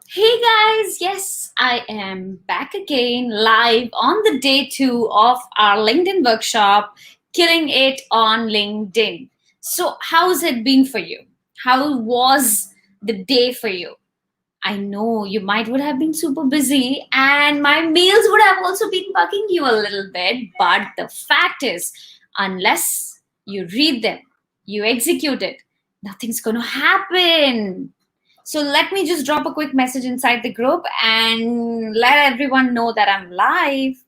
Hey guys, yes, I am back again live on the day 2 of our LinkedIn workshop, Killing It on LinkedIn. So, how's it been for you? How was the day for you? I know you might would have been super busy and my mails would have also been bugging you a little bit, but the fact is, unless you read them, you execute it, nothing's going to happen. So let me just drop a quick message inside the group and let everyone know that I'm live.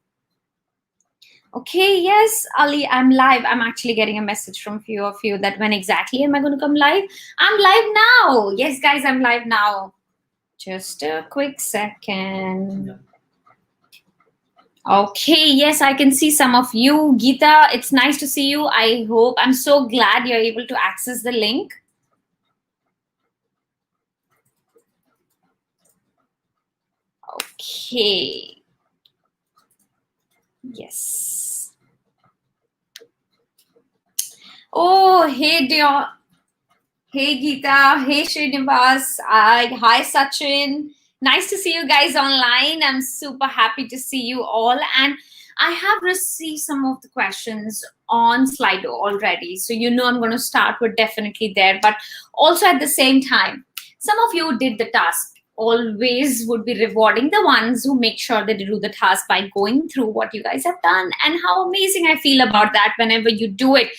Okay, yes, Ali, I'm live. I'm actually getting a message from few of you that when exactly am I going to come live? I'm live now. Yes, guys, I'm live now. Just a quick second. Okay, yes, I can see some of you. Geeta, it's nice to see you. I'm so glad you're able to access the link. Okay. Yes. Oh, hey, dear. Hey Geeta, hey Srinivas, hi Sachin. Nice to see you guys online. I'm super happy to see you all. And I have received some of the questions on Slido already. So you know I'm going to start with definitely there. But also at the same time, some of you did the task. Always would be rewarding the ones who make sure that they do the task by going through what you guys have done and how amazing I feel about that whenever you do it.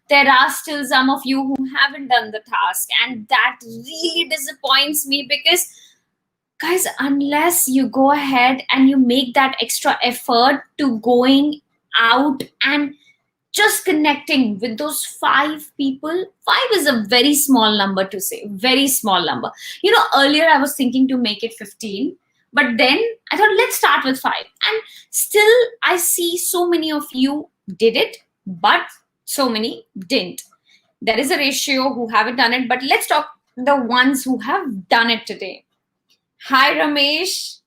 There are still some of you who haven't done the task, and that really disappoints me because, guys, unless you go ahead and you make that extra effort to going out and just connecting with those 5 people, 5 is a very small number to say, very small number. You know, earlier I was thinking to make it 15, but then I thought let's start with 5. And still, I see so many of you did it, but so many didn't. There is a ratio who haven't done it, but let's talk the ones who have done it today. Hi, Ramesh.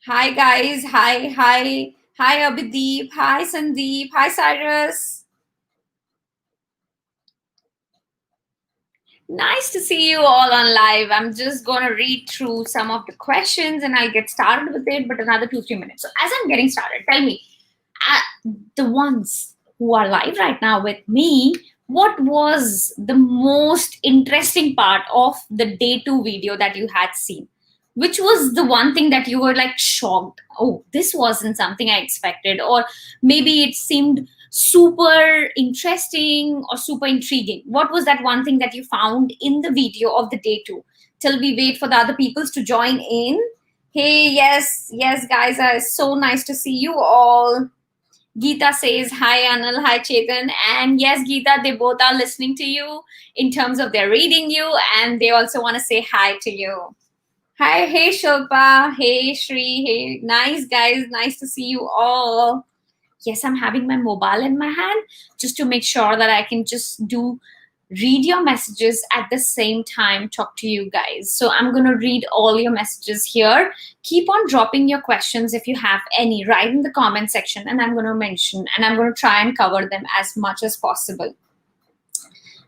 Hi, guys. Hi. Hi, Abhideep. Hi, Sandeep. Hi, Cyrus. Nice to see you all on live. I'm just going to read through some of the questions and I'll get started with it, but another 2-3 minutes. So, as I'm getting started, tell me, the ones who are live right now with me, what was the most interesting part of the day 2 video that you had seen? Which was the one thing that you were like shocked? Oh, this wasn't something I expected. Or maybe it seemed super interesting or super intriguing. What was that one thing that you found in the video of the day 2? Till we wait for the other peoples to join in. Hey, yes, guys, so nice to see you all. Geeta says, hi, Anil, hi, Chetan. And yes, Geeta, they both are listening to you in terms of they're reading you and they also want to say hi to you. Hi, hey, Shilpa. Hey, Shri. Hey, nice, guys. Nice to see you all. Yes, I'm having my mobile in my hand just to make sure that I can just read your messages at the same time, talk to you guys. So I'm going to read all your messages here. Keep on dropping your questions if you have any, right in the comment section, and I'm going to mention and I'm going to try and cover them as much as possible.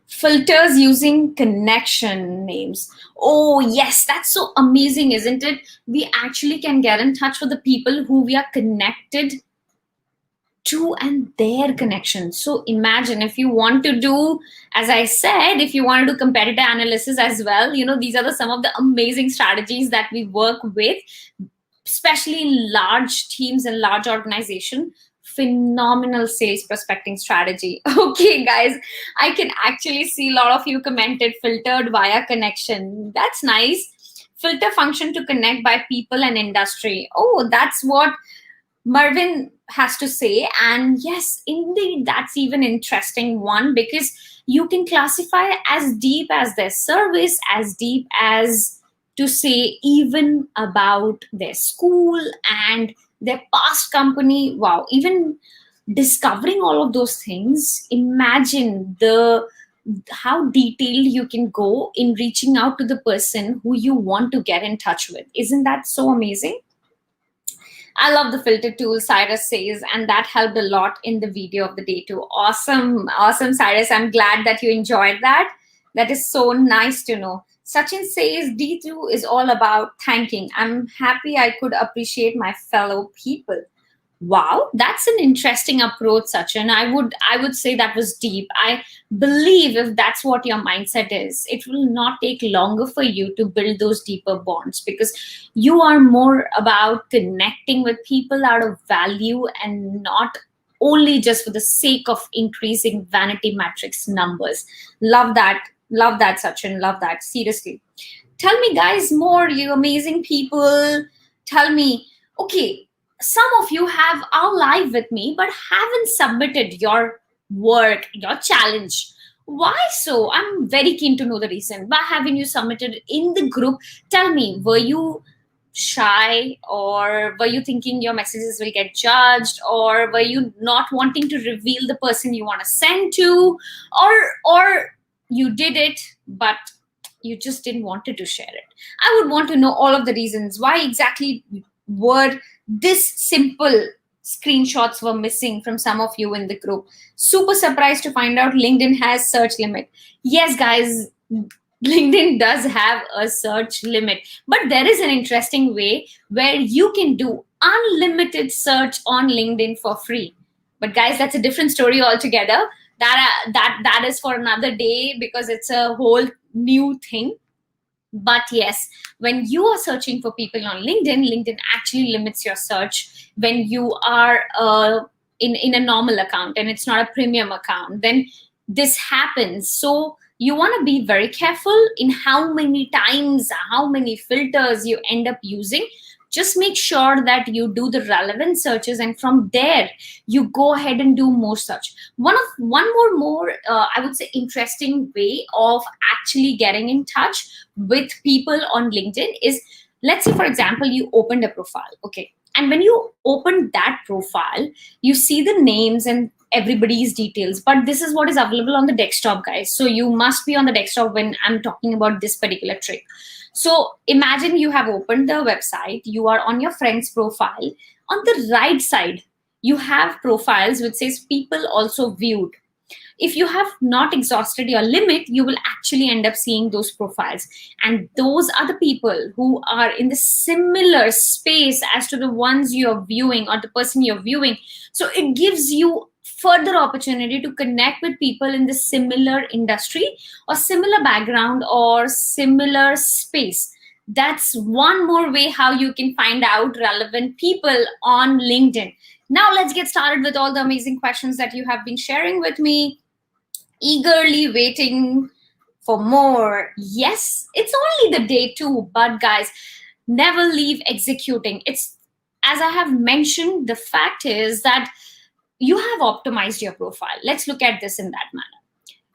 Filters using connection names. Oh, yes, that's so amazing, isn't it? We actually can get in touch with the people who we are connected to and their connection. So imagine if you want to do, as I said, if you want to do competitor analysis as well, you know, these are some of the amazing strategies that we work with, especially in large teams and large organization. Phenomenal sales prospecting strategy. Okay, guys, I can actually see a lot of you commented filtered via connection. That's nice. Filter function to connect by people and industry. Oh, that's what Marvin has to say. And yes, indeed, that's even interesting one because you can classify as deep as their service, as deep as to say even about their school and their past company. Wow, even discovering all of those things, imagine the how detailed you can go in reaching out to the person who you want to get in touch with. Isn't that so amazing? I love the filter tool, Cyrus says, and that helped a lot in the video of the day too. Awesome, Cyrus. I'm glad that you enjoyed that. That is so nice to know. Sachin says D2 is all about thanking. I'm happy I could appreciate my fellow people. Wow, that's an interesting approach, Sachin. I would say that was deep. I believe if that's what your mindset is, it will not take longer for you to build those deeper bonds because you are more about connecting with people out of value and not only just for the sake of increasing vanity metrics numbers. Love that. Love that, Sachin. Love that. Seriously. Tell me, guys, more, you amazing people. Tell me, okay, some of you have are live with me but haven't submitted your work, your challenge. Why so? I'm very keen to know the reason. Why haven't you submitted in the group? Tell me, were you shy, or were you thinking your messages will get judged, or were you not wanting to reveal the person you want to send to, or you did it but you just didn't wanted to share it? I would want to know all of the reasons why exactly were this simple screenshots were missing from some of you in the group. Super surprised to find out LinkedIn has search limit. Yes, guys, LinkedIn does have a search limit, but there is an interesting way where you can do unlimited search on LinkedIn for free. But guys, that's a different story altogether. That is for another day because it's a whole new thing. But yes, when you are searching for people on LinkedIn actually limits your search when you are in a normal account and it's not a premium account. Then this happens. So you want to be very careful in how many times, how many filters you end up using. Just make sure that you do the relevant searches, and from there you go ahead and do more search. One more I would say interesting way of actually getting in touch with people on LinkedIn is, let's say for example you opened a profile, okay, and when you open that profile you see the names and everybody's details, but this is what is available on the desktop, guys. So you must be on the desktop when I'm talking about this particular trick. So imagine you have opened the website, you are on your friend's profile. On the right side, you have profiles which says people also viewed. If you have not exhausted your limit, you will actually end up seeing those profiles. And those are the people who are in the similar space as to the ones you're viewing or the person you're viewing. So it gives you further opportunity to connect with people in the similar industry or similar background or similar space. That's one more way how you can find out relevant people on LinkedIn. Now let's get started with all the amazing questions that you have been sharing with me. Eagerly waiting for more. Yes, it's only the day 2, but guys, never leave executing. It's, as I have mentioned, the fact is that you have optimized your profile. Let's look at this in that manner.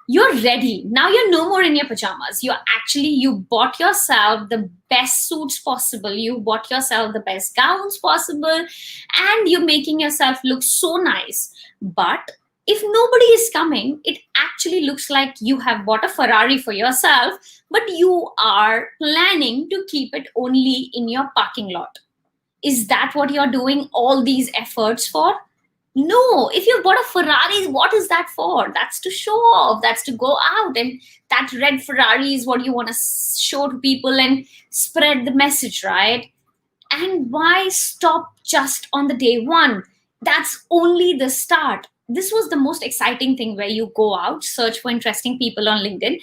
You're ready. Now you're no more in your pajamas. You bought yourself the best suits possible. You bought yourself the best gowns possible, and you're making yourself look so nice. But if nobody is coming, it actually looks like you have bought a Ferrari for yourself, but you are planning to keep it only in your parking lot. Is that what you're doing all these efforts for? No, if you bought a Ferrari, what is that for? That's to show off, that's to go out, and that red Ferrari is what you want to show to people and spread the message, right? And why stop just on the day 1? That's only the start. This was the most exciting thing, where you go out, search for interesting people on LinkedIn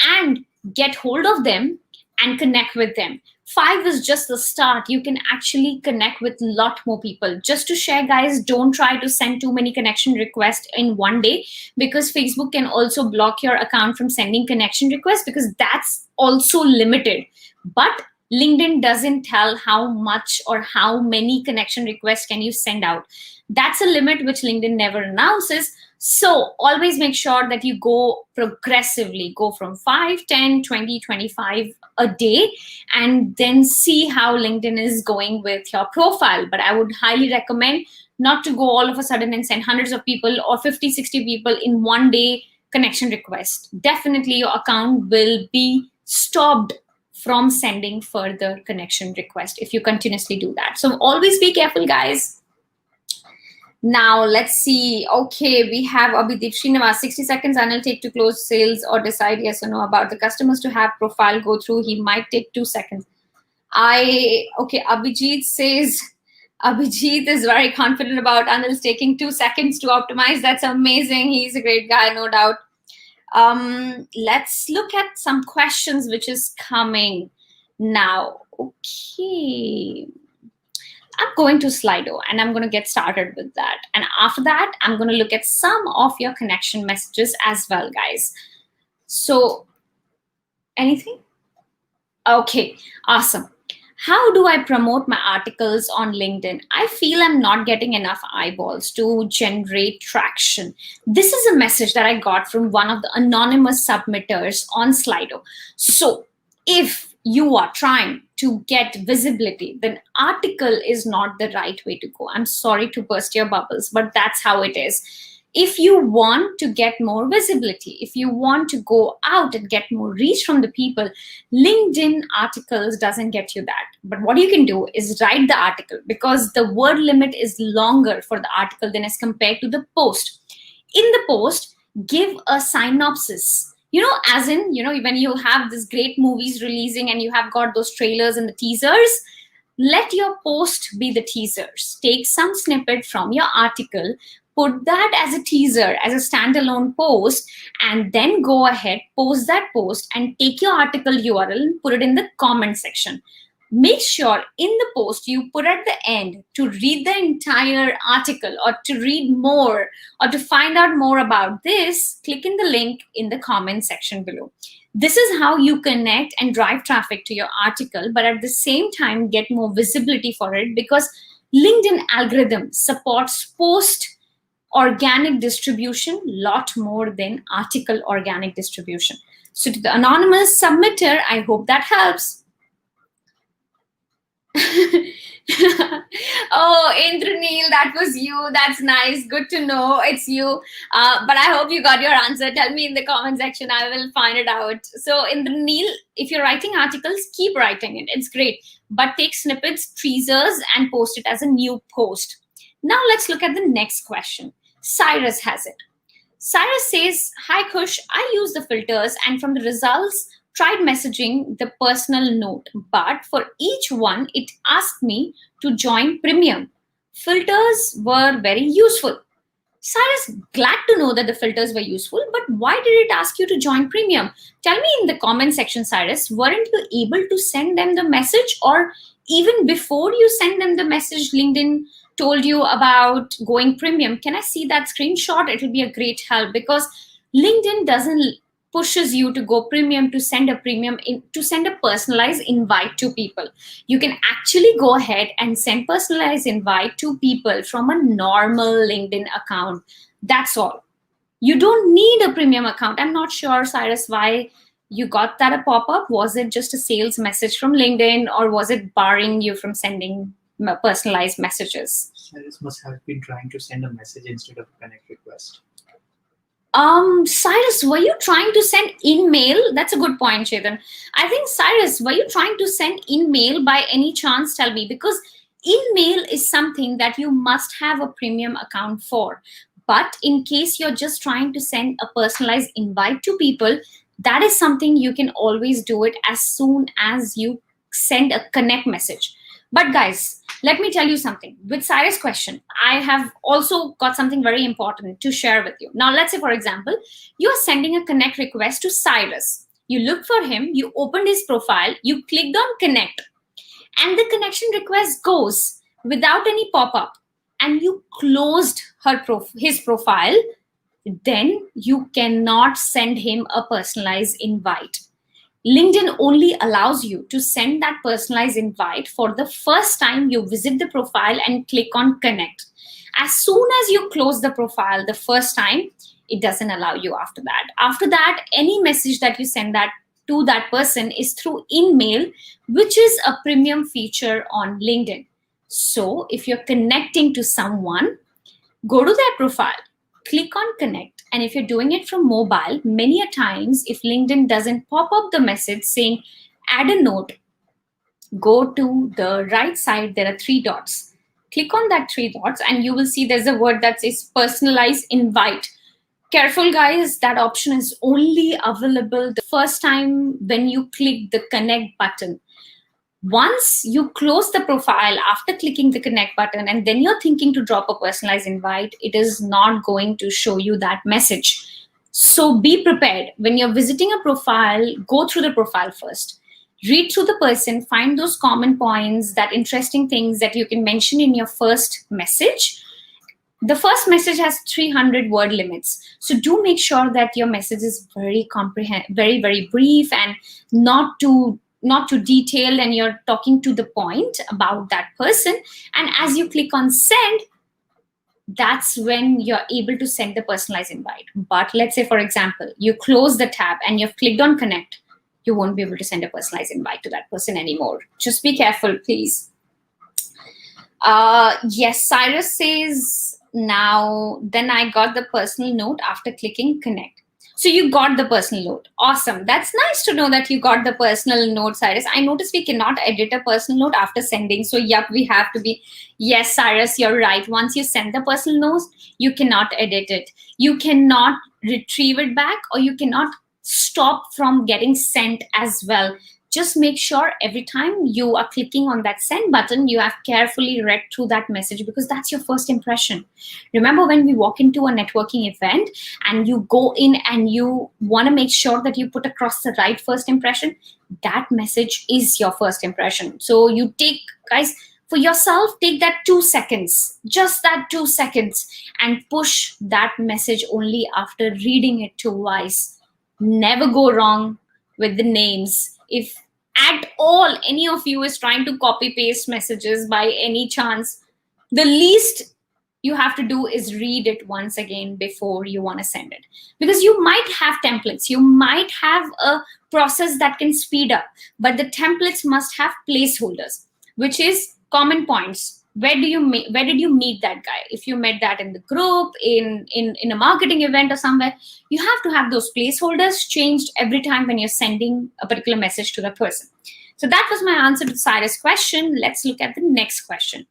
and get hold of them and connect with them. 5 is just the start. You can actually connect with a lot more people. Just to share, guys, don't try to send too many connection requests in one day, because Facebook can also block your account from sending connection requests, because that's also limited. But LinkedIn doesn't tell how much or how many connection requests can you send out. That's a limit which LinkedIn never announces. So always make sure that you go progressively, go from 5, 10, 20, 25 a day, and then see how LinkedIn is going with your profile. But I would highly recommend not to go all of a sudden and send hundreds of people or 50, 60 people in one day connection request. Definitely your account will be stopped from sending further connection request if you continuously do that. So always be careful, guys. Now let's see. Okay, we have Abhideep Srinivas. 60 seconds Anil take to close sales or decide yes or no about the customers to have profile go through. He might take 2 seconds. Okay, Abhijit is very confident about Anil's taking 2 seconds to optimize. That's amazing. He's a great guy, no doubt. Let's look at some questions which is coming now. Okay. I'm going to Slido and I'm going to get started with that. And after that, I'm going to look at some of your connection messages as well, guys. So, anything? Okay, awesome. How do I promote my articles on LinkedIn? I feel I'm not getting enough eyeballs to generate traction. This is a message that I got from one of the anonymous submitters on Slido. So, if you are trying to get visibility, then article is not the right way to go. I'm sorry to burst your bubbles, but that's how it is. If you want to get more visibility, if you want to go out and get more reach from the people, LinkedIn articles doesn't get you that. But what you can do is write the article, because the word limit is longer for the article than as compared to the post. In the post, give a synopsis. As in, when you have this great movies releasing and you have got those trailers and the teasers, let your post be the teasers. Take some snippet from your article, put that as a teaser, as a standalone post, and then go ahead, post that post, and take your article URL and put it in the comment section. Make sure in the post you put at the end to read the entire article, or to read more, or to find out more about this, click in the link in the comment section below. This is how you connect and drive traffic to your article, but at the same time get more visibility for it, because LinkedIn algorithm supports post organic distribution lot more than article organic distribution. So to the anonymous submitter, I hope that helps. Oh, Indranil, that was you. That's nice. Good to know it's you. But I hope you got your answer. Tell me in the comment section. I will find it out. So Indranil, if you're writing articles, keep writing it. It's great. But take snippets, teasers, and post it as a new post. Now let's look at the next question. Cyrus has it. Cyrus says, hi Kush, I use the filters and from the results, tried messaging the personal note, but for each one, it asked me to join premium. Filters were very useful. Cyrus, glad to know that the filters were useful, but why did it ask you to join premium? Tell me in the comment section, Cyrus, weren't you able to send them the message, or even before you send them the message, LinkedIn told you about going premium? Can I see that screenshot? It will be a great help, because LinkedIn doesn't pushes you to go premium to send a personalized invite to people. You can actually go ahead and send personalized invite to people from a normal LinkedIn account. That's all. You don't need a premium account. I'm not sure, Cyrus, why you got that a pop-up. Was it just a sales message from LinkedIn, or was it barring you from sending personalized messages? Cyrus must have been trying to send a message instead of a connect request. Cyrus, were you trying to send email? That's a good point, Chetan. I think, Cyrus, were you trying to send email by any chance? Tell me, because email is something that you must have a premium account for. But in case you're just trying to send a personalized invite to people, that is something you can always do it as soon as you send a connect message. But guys, let me tell you something. With Cyrus' question, I have also got something very important to share with you. Now, let's say, for example, you're sending a connect request to Cyrus. You looked for him, you opened his profile, you clicked on connect, and the connection request goes without any pop-up, and you closed his profile, then you cannot send him a personalized invite. LinkedIn only allows you to send that personalized invite for the first time you visit the profile and click on connect. As soon as you close the profile the first time, it doesn't allow you after that. After that, any message that you send that to that person is through email, which is a premium feature on LinkedIn. So if you're connecting to someone, go to their profile, click on connect. And if you're doing it from mobile, many a times, if LinkedIn doesn't pop up the message saying add a note, go to the right side, there are 3 dots. click on that three dots and you will see there's a word that says personalized invite. Careful guys, that option is only available the first time when you click the connect button. Once you close the profile after clicking the connect button and then you're thinking to drop a personalized invite, it is not going to show you that message. So be prepared. When you're visiting a profile, go through the profile first. Read through the person, find those common points, that interesting things that you can mention in your first message. The first message has 300 word limits. So do make sure that your message is very very, very brief and not too detailed, and you're talking to the point about that person. And as you click on send, that's when you're able to send the personalized invite. But let's say, for example, you close the tab and you've clicked on connect, you won't be able to send a personalized invite to that person anymore. Just be careful, please. Yes, Cyrus says, now, then I got the personal note after clicking connect. So you got the personal note. Awesome. That's nice to know that you got the personal note, Cyrus. I noticed we cannot edit a personal note after sending. So yep, we have to be, yes, Cyrus, you're right. Once you send the personal note, you cannot edit it. You cannot retrieve it back, or you cannot stop from getting sent as well. Just make sure every time you are clicking on that send button, you have carefully read through that message, because that's your first impression. Remember, when we walk into a networking event and you go in and you want to make sure that you put across the right first impression, that message is your first impression. So you take, guys, for yourself, take that 2 seconds, just that 2 seconds, and push that message only after reading it twice. Never go wrong with the names. If at all any of you is trying to copy paste messages by any chance, the least you have to do is read it once again before you want to send it. Because you might have templates, you might have a process that can speed up, but the templates must have placeholders, which is common points. Where did you meet that guy? If you met that in the group, in a marketing event or somewhere, you have to have those placeholders changed every time when you're sending a particular message to that person. So that was my answer to Cyrus' question. Let's look at the next question.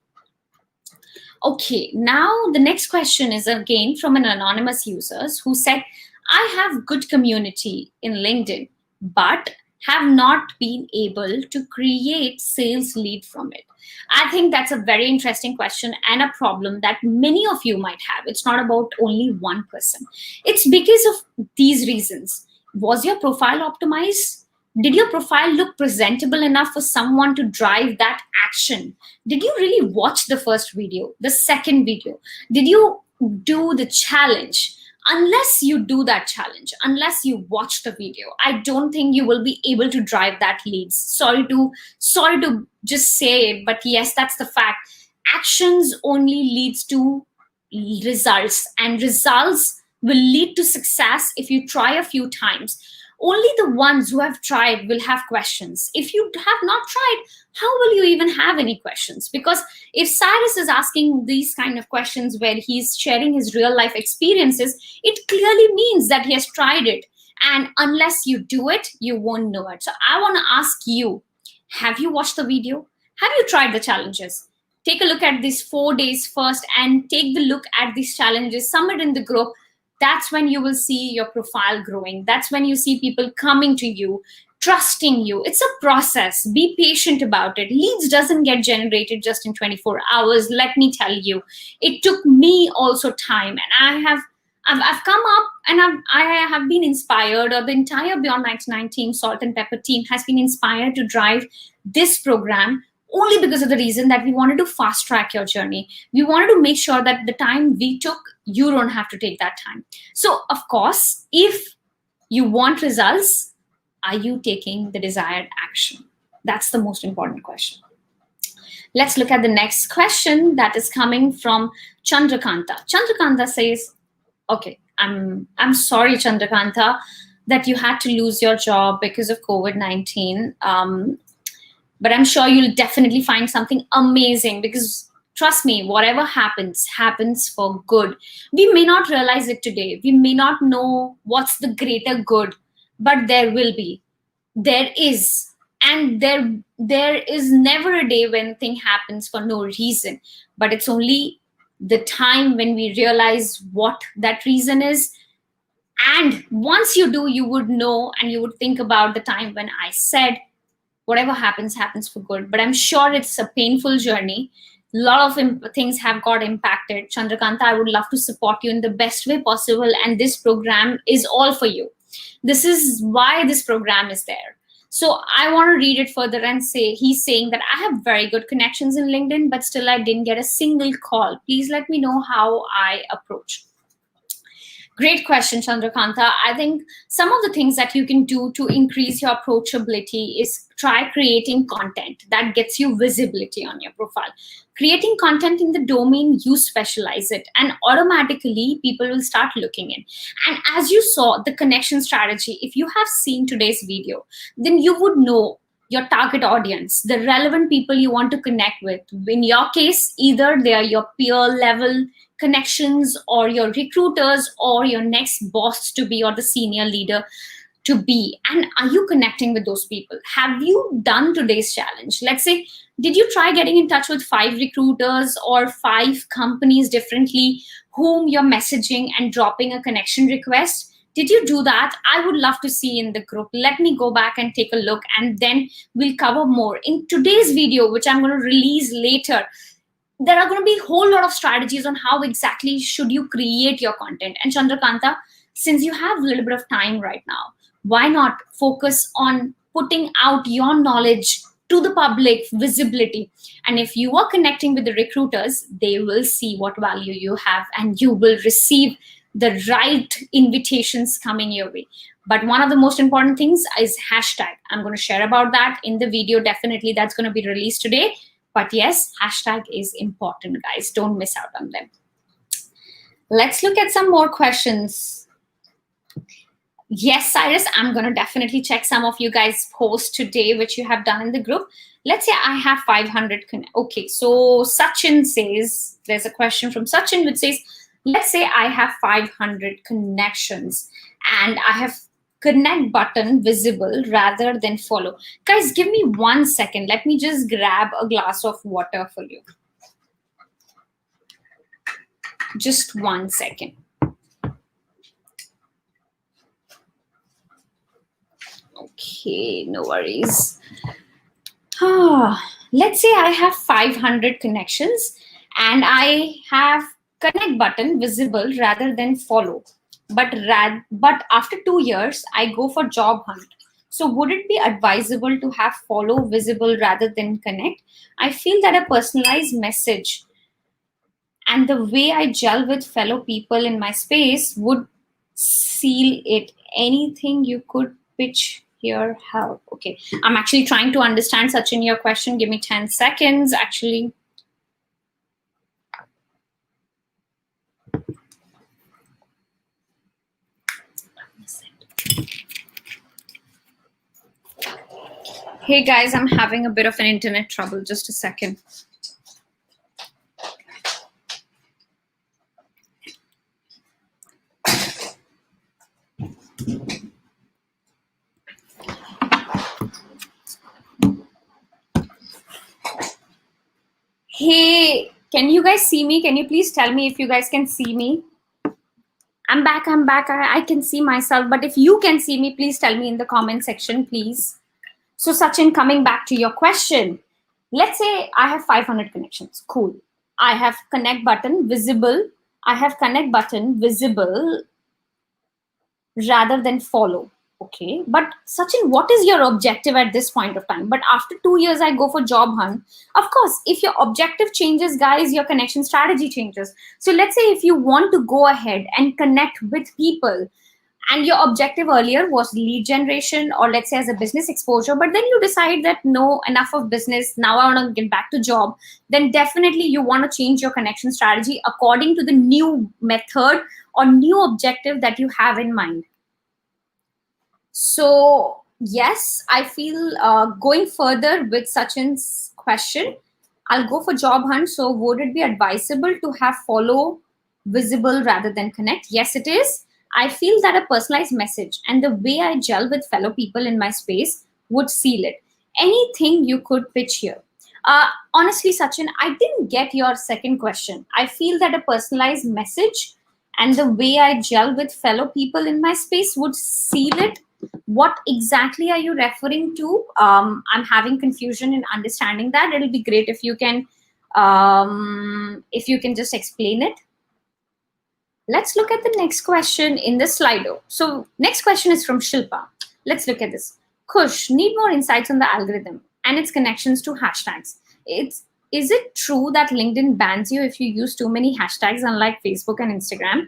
Okay, now the next question is again from an anonymous user who said, I have good community in LinkedIn, but have not been able to create sales lead from it. I think that's a very interesting question and a problem that many of you might have. It's not about only one person. It's because of these reasons. Was your profile optimized? Did your profile look presentable enough for someone to drive that action? Did you really watch the first video, the second video? Did you do the challenge? Unless you do that challenge, unless you watch the video, I don't think you will be able to drive that leads. Sorry to just say it, but yes, that's the fact. Actions only leads to results, and results will lead to success if you try a few times. Only the ones who have tried will have questions. If you have not tried, how will you even have any questions? Because if Cyrus is asking these kind of questions where he's sharing his real life experiences, it clearly means that he has tried it. And unless you do it, you won't know it. So I want to ask you, have you watched the video? Have you tried the challenges? Take a look at these 4 days first and take the look at these challenges, submit in the group. That's when you will see your profile growing. That's when you see people coming to you, trusting you. It's a process. Be patient about it. Leads doesn't get generated just in 24 hours. Let me tell you, it took me also time, and I've come up and I have been inspired, or the entire Beyond 99 team, Salt&Pepper team, has been inspired to drive this program only because of the reason that we wanted to fast track your journey. We wanted to make sure that the time we took, you don't have to take that time. So of course, if you want results, are you taking the desired action? That's the most important question. Let's look at the next question that is coming from Chandrakanta. Chandrakanta says, okay, I'm sorry, Chandrakanta, that you had to lose your job because of COVID-19. But I'm sure you'll definitely find something amazing, because trust me, whatever happens for good. We may not realize it today. We may not know what's the greater good, but there will be. There is. And there is never a day when thing happens for no reason, but it's only the time when we realize what that reason is. And once you do, you would know, and you would think about the time when I said whatever happens happens for good. But I'm sure it's a painful journey. A lot of things have got impacted. Chandrakanta, I would love to support you in the best way possible, and this program is all for you. This is why this program is there. So I want to read it further and say, he's saying that I have very good connections in LinkedIn, but still I didn't get a single call. Please let me know how I approach. Great question, Chandrakanta. I think some of the things that you can do to increase your approachability is try creating content that gets you visibility on your profile. Creating content in the domain you specialize it, and automatically people will start looking in. And as you saw the connection strategy, if you have seen today's video, then you would know your target audience, the relevant people you want to connect with. In your case, either they are your peer level connections or your recruiters or your next boss to be or the senior leader to be. And are you connecting with those people? Have you done today's challenge? Let's say, did you try getting in touch with 5 recruiters or 5 companies differently whom you're messaging and dropping a connection request? Did you do that? I would love to see in the group. Let me go back and take a look, and then we'll cover more. In today's video, which I'm going to release later, there are going to be a whole lot of strategies on how exactly should you create your content. And Chandrakanta, since you have a little bit of time right now, why not focus on putting out your knowledge to the public, visibility? And if you are connecting with the recruiters, they will see what value you have, and you will receive the right invitations coming your way. But one of the most important things is hashtag. I'm going to share about that in the video. Definitely that's going to be released today. But yes, hashtag is important, guys. Don't miss out on them. Let's look at some more questions. Yes, Cyrus, I'm going to definitely check some of you guys' posts today, which you have done in the group. Let's say I have 500. Okay, so Sachin says, there's a question from Sachin which says, let's say I have 500 connections and I have connect button visible rather than follow. Guys, give me 1 second. Let me just grab a glass of water for you. Just 1 second. Okay, no worries. Let's say I have 500 connections and I have connect button visible rather than follow. But after 2 years, I go for job hunt. So would it be advisable to have follow visible rather than connect? I feel that a personalized message and the way I gel with fellow people in my space would seal it. Anything you could pitch here help? Okay, I'm actually trying to understand Sachin your question. Give me 10 seconds actually. Hey guys, I'm having a bit of an internet trouble. Just a second. Hey, can you guys see me? Can you please tell me if you guys can see me? I'm back. I can see myself, but if you can see me, please tell me in the comment section, please. So Sachin, coming back to your question, let's say I have 500 connections. Cool. I have connect button visible. I have connect button visible rather than follow. Okay. But Sachin, what is your objective at this point of time? But after 2 years, I go for job hunt. Of course, if your objective changes, guys, your connection strategy changes. So let's say if you want to go ahead and connect with people, and your objective earlier was lead generation, or let's say as a business exposure, but then you decide that no, enough of business, now I want to get back to job, then definitely you want to change your connection strategy according to the new method or new objective that you have in mind. So yes, I feel going further with Sachin's question, I'll go for job hunt. So would it be advisable to have follow visible rather than connect? Yes, it is. I feel that a personalized message and the way I gel with fellow people in my space would seal it. Anything you could pitch here. Honestly, Sachin, I didn't get your second question. I feel that a personalized message and the way I gel with fellow people in my space would seal it. What exactly are you referring to? I'm having confusion in understanding that. It'll be great if you can just explain it. Let's look at the next question in the Slido. So next question is from Shilpa. Let's look at this. Kush, need more insights on the algorithm and its connections to hashtags. Is it true that LinkedIn bans you if you use too many hashtags, unlike Facebook and Instagram?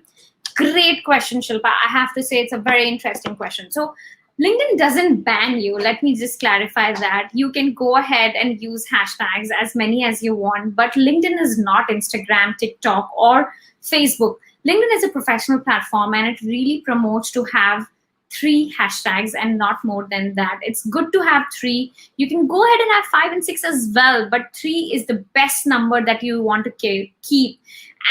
Great question, Shilpa. I have to say it's a very interesting question. So LinkedIn doesn't ban you. Let me just clarify that. You can go ahead and use hashtags as many as you want, but LinkedIn is not Instagram, TikTok, or Facebook. LinkedIn is a professional platform and it really promotes to have 3 hashtags and not more than that. It's good to have 3. You can go ahead and have 5 and 6 as well, but 3 is the best number that you want to keep.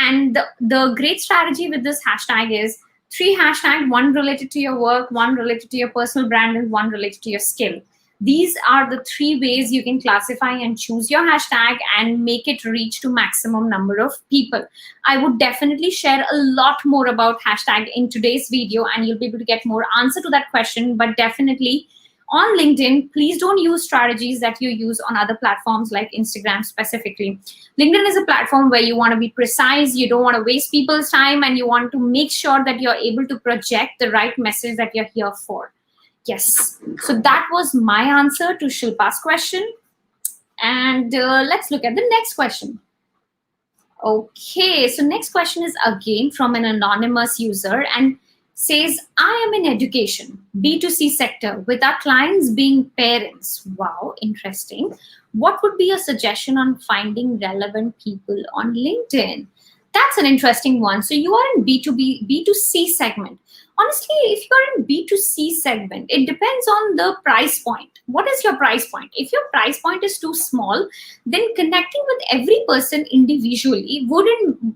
And the great strategy with this hashtag is 3 hashtags, 1 related to your work, 1 related to your personal brand, and 1 related to your skill. These are the 3 ways you can classify and choose your hashtag and make it reach to maximum number of people. I would definitely share a lot more about hashtag in today's video and you'll be able to get more answer to that question. But definitely on LinkedIn, please don't use strategies that you use on other platforms like Instagram specifically. LinkedIn is a platform where you want to be precise, you don't want to waste people's time, and you want to make sure that you're able to project the right message that you're here for. Yes, so that was my answer to Shilpa's question. And let's look at the next question. Okay, so next question is again from an anonymous user and says, I am in education, B2C sector, with our clients being parents. Wow, interesting. What would be your suggestion on finding relevant people on LinkedIn? That's an interesting one. So you are in B2C segment. Honestly, if you're in B2C segment, it depends on the price point. What is your price point? If your price point is too small, then connecting with every person individually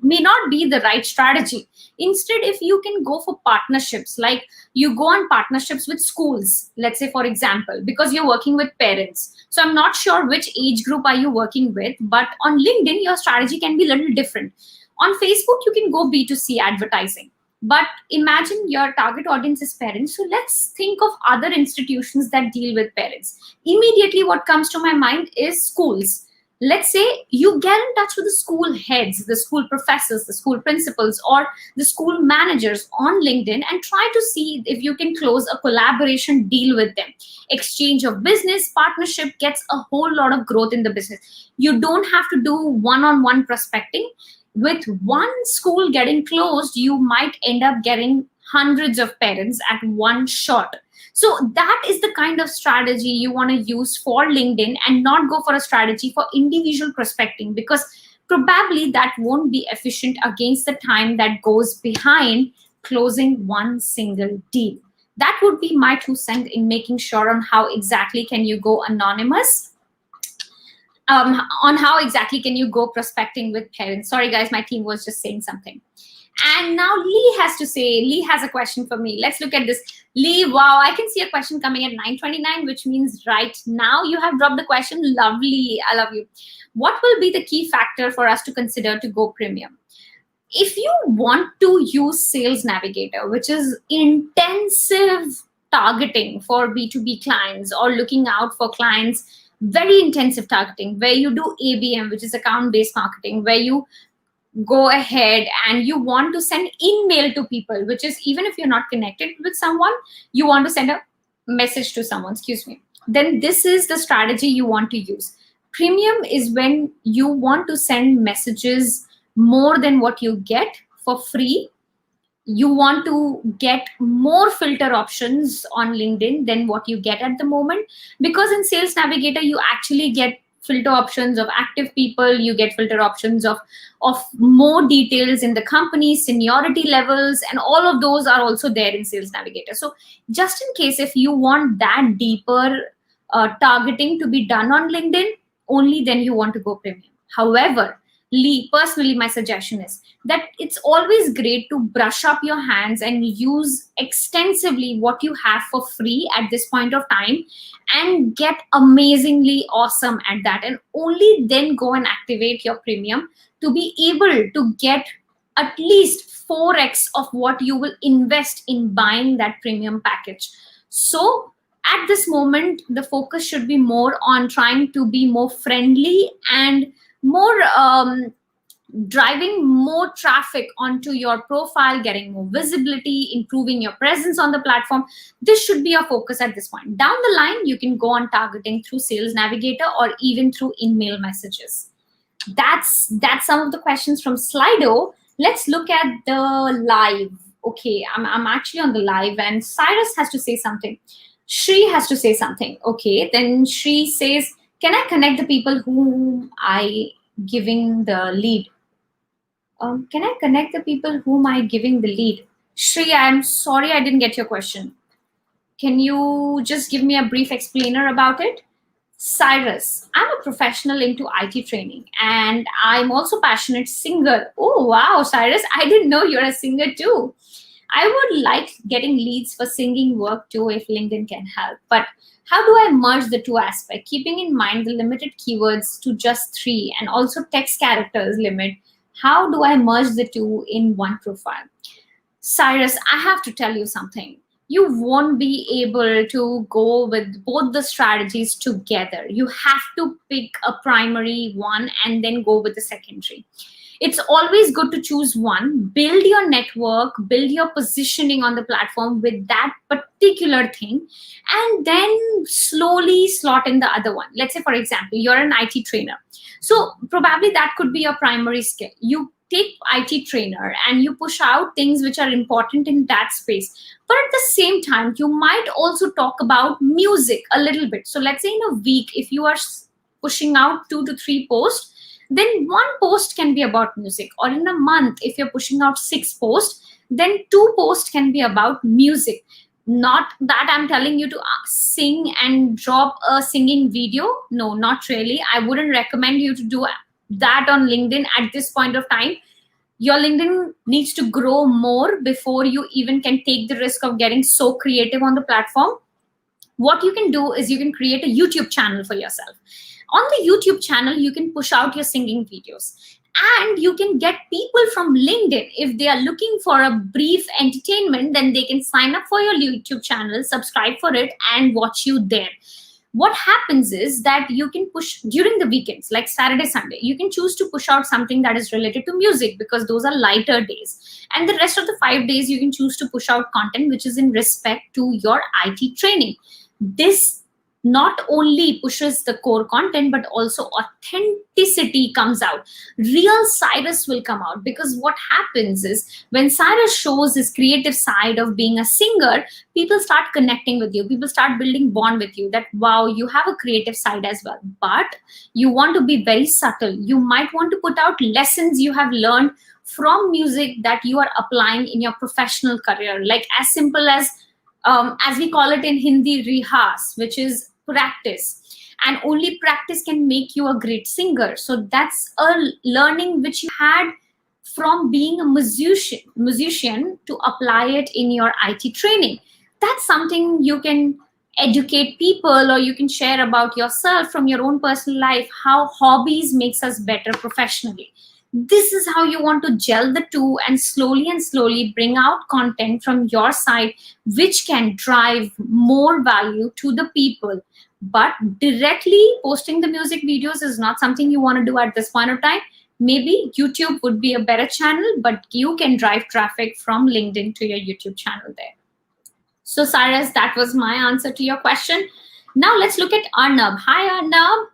may not be the right strategy. Instead, if you can go for partnerships, like you go on partnerships with schools, let's say, for example, because you're working with parents. So I'm not sure which age group are you working with, but on LinkedIn, your strategy can be a little different. On Facebook, you can go B2C advertising. But imagine your target audience is parents. So let's think of other institutions that deal with parents. Immediately, what comes to my mind is schools. Let's say you get in touch with the school heads, the school professors, the school principals, or the school managers on LinkedIn and try to see if you can close a collaboration deal with them. Exchange of business, partnership gets a whole lot of growth in the business. You don't have to do one-on-one prospecting. With one school getting closed, you might end up getting hundreds of parents at one shot. So that is the kind of strategy you want to use for LinkedIn and not go for a strategy for individual prospecting, because probably that won't be efficient against the time that goes behind closing one single deal. That would be my 2 cents in making sure on how exactly can you go anonymous. On how exactly can you go prospecting with parents. Sorry, guys, my team was just saying something. And now Lee has a question for me. Let's look at this. Lee, wow, I can see a question coming at 9:29, which means right now you have dropped the question. Lovely, I love you. What will be the key factor for us to consider to go premium? If you want to use Sales Navigator, which is intensive targeting for B2B clients or looking out for clients, very intensive targeting, where you do ABM, which is account-based marketing, where you go ahead and you want to send email to people, which is even if you're not connected with someone, you want to send a message to someone, then this is the strategy you want to use. Premium is when you want to send messages more than what you get for free. You want to get more filter options on LinkedIn than what you get at the moment, because in Sales Navigator, you actually get filter options of active people, you get filter options of more details in the company, seniority levels, and all of those are also there in Sales Navigator. So just in case if you want that deeper targeting to be done on LinkedIn, only then you want to go premium. However, Lee, personally, my suggestion is that it's always great to brush up your hands and use extensively what you have for free at this point of time, and get amazingly awesome at that, and only then go and activate your premium to be able to get at least 4x of what you will invest in buying that premium package. So at this moment, the focus should be more on trying to be more friendly and more driving more traffic onto your profile, getting more visibility, improving your presence on the platform. This should be your focus at this point. Down the line, you can go on targeting through Sales Navigator or even through email messages. That's some of the questions from Slido. Let's look at the live. Okay, I'm actually on the live, and Cyrus has to say something. Shri has to say something. Okay, then Shri says, can I connect the people whom I giving the lead? Can I connect the people whom I giving the lead? Shri, I'm sorry I didn't get your question. Can you just give me a brief explainer about it? Cyrus, I'm a professional into IT training, and I'm also passionate singer. Oh wow, Cyrus, I didn't know you're a singer too. I would like getting leads for singing work too if LinkedIn can help. But how do I merge the two aspects, keeping in mind the limited keywords to just 3 and also text characters limit? How do I merge the two in one profile? Cyrus, I have to tell you something. You won't be able to go with both the strategies together. You have to pick a primary one and then go with the secondary. It's always good to choose one, build your network, build your positioning on the platform with that particular thing, and then slowly slot in the other one. Let's say, for example, you're an IT trainer. So probably that could be your primary skill. You take IT trainer and you push out things which are important in that space. But at the same time, you might also talk about music a little bit. So let's say in a week, if you are pushing out 2 to 3 posts, then 1 post can be about music. Or in a month, if you're pushing out 6 posts, then 2 posts can be about music. Not that I'm telling you to sing and drop a singing video. No, not really. I wouldn't recommend you to do that on LinkedIn at this point of time. Your LinkedIn needs to grow more before you even can take the risk of getting so creative on the platform. What you can do is you can create a YouTube channel for yourself. On the YouTube channel, you can push out your singing videos, and you can get people from LinkedIn. If they are looking for a brief entertainment, then they can sign up for your YouTube channel, subscribe for it, and watch you there. What happens is that you can push during the weekends, like Saturday, Sunday, you can choose to push out something that is related to music because those are lighter days. And the rest of the 5 days, you can choose to push out content which is in respect to your IT training. This not only pushes the core content, but also authenticity comes out. Real Cyrus will come out, because what happens is when Cyrus shows his creative side of being a singer, people start connecting with you. People start building bond with you that, wow, you have a creative side as well. But you want to be very subtle. You might want to put out lessons you have learned from music that you are applying in your professional career. Like as simple as we call it in Hindi, rihas, which is practice. And only practice can make you a great singer. So that's a learning which you had from being a musician to apply it in your IT training. That's something you can educate people, or you can share about yourself from your own personal life, how hobbies makes us better professionally. This is how you want to gel the two and slowly bring out content from your side which can drive more value to the people. But directly posting the music videos is not something you want to do at this point of time. Maybe YouTube would be a better channel, but you can drive traffic from LinkedIn to your YouTube channel there. So Cyrus, that was my answer to your question. Now let's look at Arnab. Hi Arnab.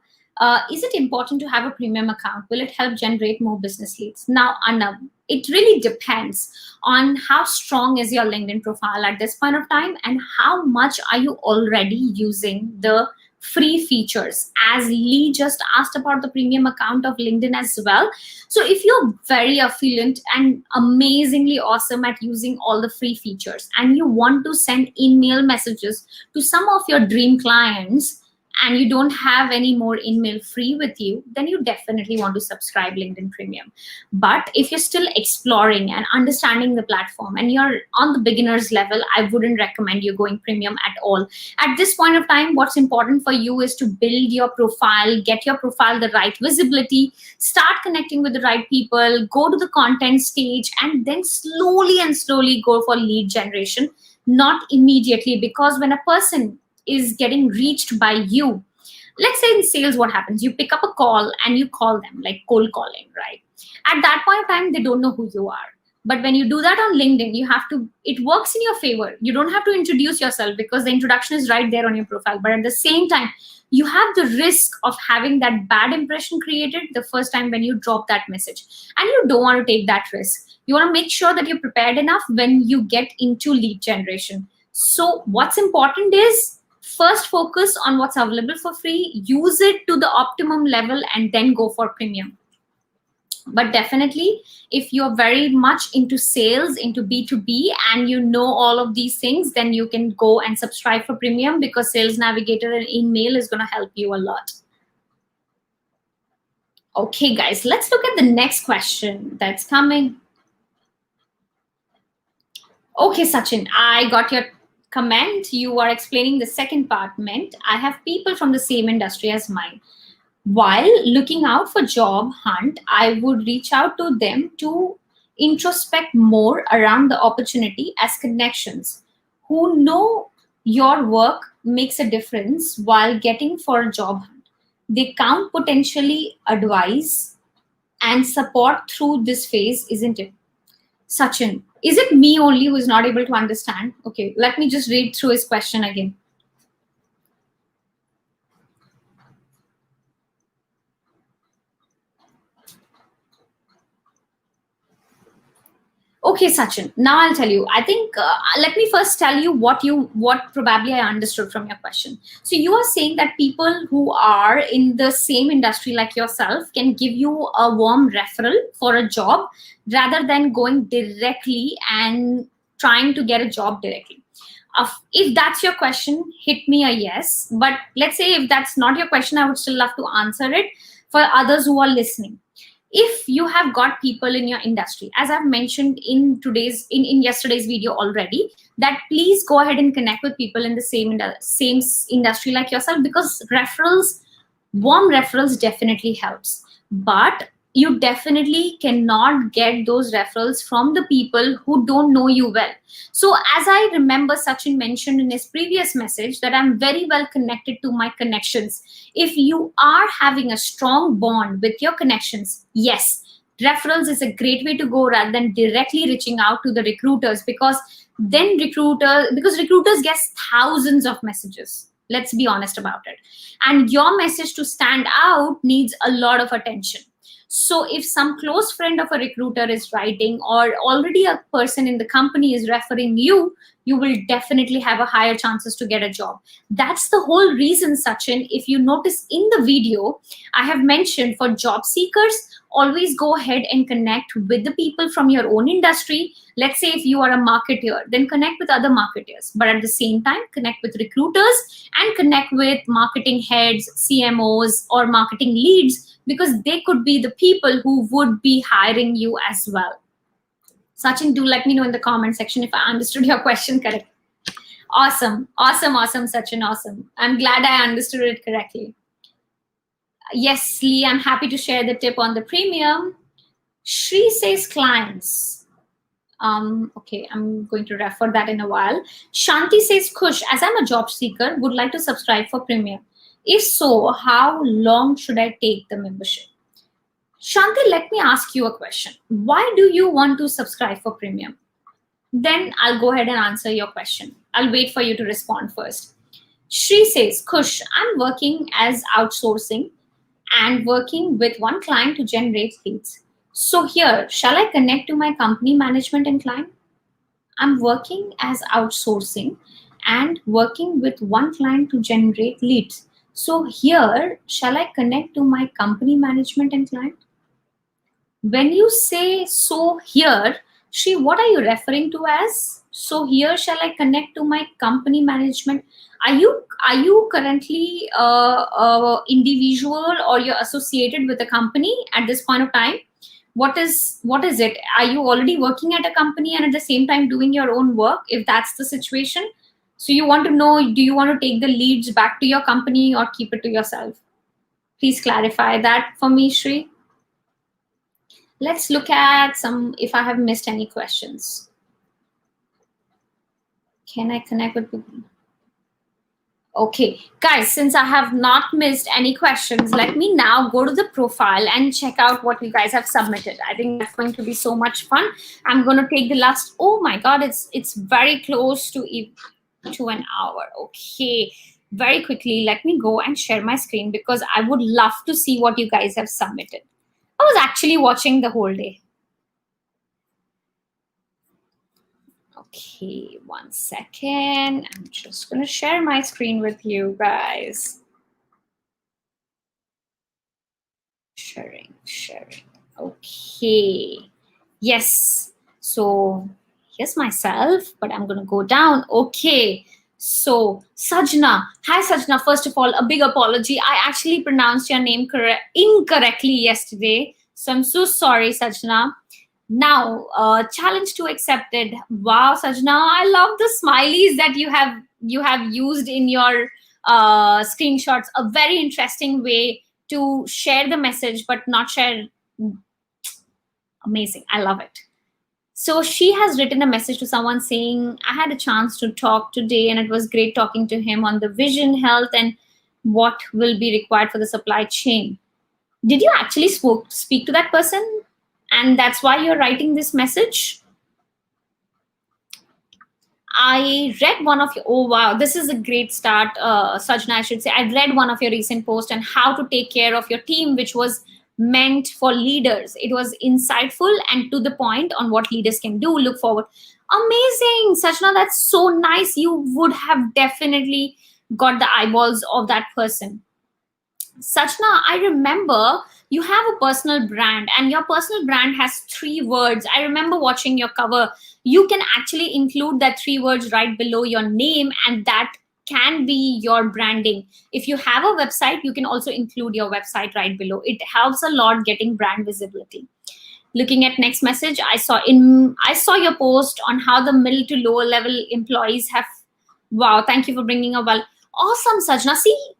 Is it important to have a premium account? Will it help generate more business leads? Now, Arnab, it really depends on how strong is your LinkedIn profile at this point of time, and how much are you already using the free features. As Lee just asked about the premium account of LinkedIn as well. So if you're very affluent and amazingly awesome at using all the free features, and you want to send email messages to some of your dream clients, and you don't have any more email free with you, then you definitely want to subscribe LinkedIn Premium. But if you're still exploring and understanding the platform and you're on the beginner's level, I wouldn't recommend you going premium at all. At this point of time, what's important for you is to build your profile, get your profile the right visibility, start connecting with the right people, go to the content stage, and then slowly and slowly go for lead generation, not immediately. Because when a person is getting reached by you, let's say in sales, what happens? You pick up a call and you call them, like cold calling, right? At that point of time, they don't know who you are. But when you do that on LinkedIn, you have to, it works in your favor. You don't have to introduce yourself because the introduction is right there on your profile. But at the same time, you have the risk of having that bad impression created the first time when you drop that message. And you don't want to take that risk. You want to make sure that you're prepared enough when you get into lead generation. So what's important is first focus on what's available for free, use it to the optimum level, and then go for premium. But definitely, if you're very much into sales, into B2B, and you know all of these things, then you can go and subscribe for premium, because Sales Navigator and email is going to help you a lot. Okay, guys, let's look at the next question that's coming. Okay, Sachin, I got your comment. You are explaining the second part meant I have people from the same industry as mine. While looking out for job hunt, I would reach out to them to introspect more around the opportunity as connections who know your work makes a difference while getting for a job hunt. They count potentially advise and support through this phase, isn't it? Sachin, is it me only who is not able to understand? Okay, let me just read through his question again. Okay, Sachin, now I'll tell you. I think let me first tell you what probably I understood from your question. So you are saying that people who are in the same industry like yourself can give you a warm referral for a job rather than going directly and trying to get a job directly. If that's your question, hit me a yes. But let's say if that's not your question, I would still love to answer it for others who are listening. If you have got people in your industry, as I've mentioned in yesterday's video already, that please go ahead and connect with people in the same industry like yourself, because warm referrals definitely helps. But you definitely cannot get those referrals from the people who don't know you well. So as I remember, Sachin mentioned in his previous message that I'm very well connected to my connections. If you are having a strong bond with your connections, yes, referrals is a great way to go rather than directly reaching out to the recruiters, because recruiters get thousands of messages. Let's be honest about it. And your message to stand out needs a lot of attention. So if some close friend of a recruiter is writing, or already a person in the company is referring you, you will definitely have a higher chances to get a job. That's the whole reason, Sachin. If you notice in the video, I have mentioned for job seekers, always go ahead and connect with the people from your own industry. Let's say if you are a marketer, then connect with other marketers. But at the same time, connect with recruiters and connect with marketing heads, CMOs, or marketing leads, because they could be the people who would be hiring you as well. Sachin, do let me know in the comment section if I understood your question correctly. Awesome, Sachin, awesome. I'm glad I understood it correctly. Yes, Lee, I'm happy to share the tip on the premium. Shri says clients. Okay, I'm going to refer that in a while. Shanti says, Kush, as I'm a job seeker, would like to subscribe for premium. If so, how long should I take the membership? Shanti, let me ask you a question. Why do you want to subscribe for premium? Then I'll go ahead and answer your question. I'll wait for you to respond first. Shri says, Kush, I'm working as outsourcing and working with one client to generate leads. So here, shall I connect to my company management and client? I'm working as outsourcing and working with one client to generate leads. So here, shall I connect to my company management and client? When you say so here, Shri, what are you referring to as? So here, shall I connect to my company management? Are you currently individual, or you're associated with a company at this point of time? What is it? Are you already working at a company and at the same time doing your own work? If that's the situation, so you want to know, do you want to take the leads back to your company or keep it to yourself? Please clarify that for me, Shri. Let's look at some, if I have missed any questions. Can I connect with people? Okay, guys, since I have not missed any questions, let me now go to the profile and check out what you guys have submitted. I think that's going to be so much fun. I'm going to take the last, oh my God, it's very close to an hour. Okay, very quickly, let me go and share my screen because I would love to see what you guys have submitted. I was actually watching the whole day. Okay, 1 second. I'm just going to share my screen with you guys. Sharing. Okay. Yes. So here's myself, but I'm going to go down. Okay. So Sajna. Hi, Sajna. First of all, a big apology. I actually pronounced your name incorrectly yesterday. So I'm so sorry, Sajna. Now, challenge 2 accepted. Wow, Sajna, I love the smileys that you have used in your screenshots. A very interesting way to share the message, but not share. Amazing, I love it. So she has written a message to someone saying, I had a chance to talk today, and it was great talking to him on the vision, health, and what will be required for the supply chain. Did you actually speak to that person? And that's why you're writing this message? I read one of your, oh wow, this is a great start, Sajna, I should say. I read one of your recent posts on how to take care of your team, which was meant for leaders. It was insightful and to the point on what leaders can do. Look forward. Amazing, Sajna, that's so nice. You would have definitely got the eyeballs of that person. Sajna, I remember you have a personal brand, and your personal brand has 3 words. I remember watching your cover. You can actually include that 3 words right below your name, and that can be your branding. If you have a website, you can also include your website right below. It helps a lot getting brand visibility. Looking at next message, I saw your post on how the middle to lower level employees have. Wow, thank you for bringing up. Well, awesome, Sajna. See,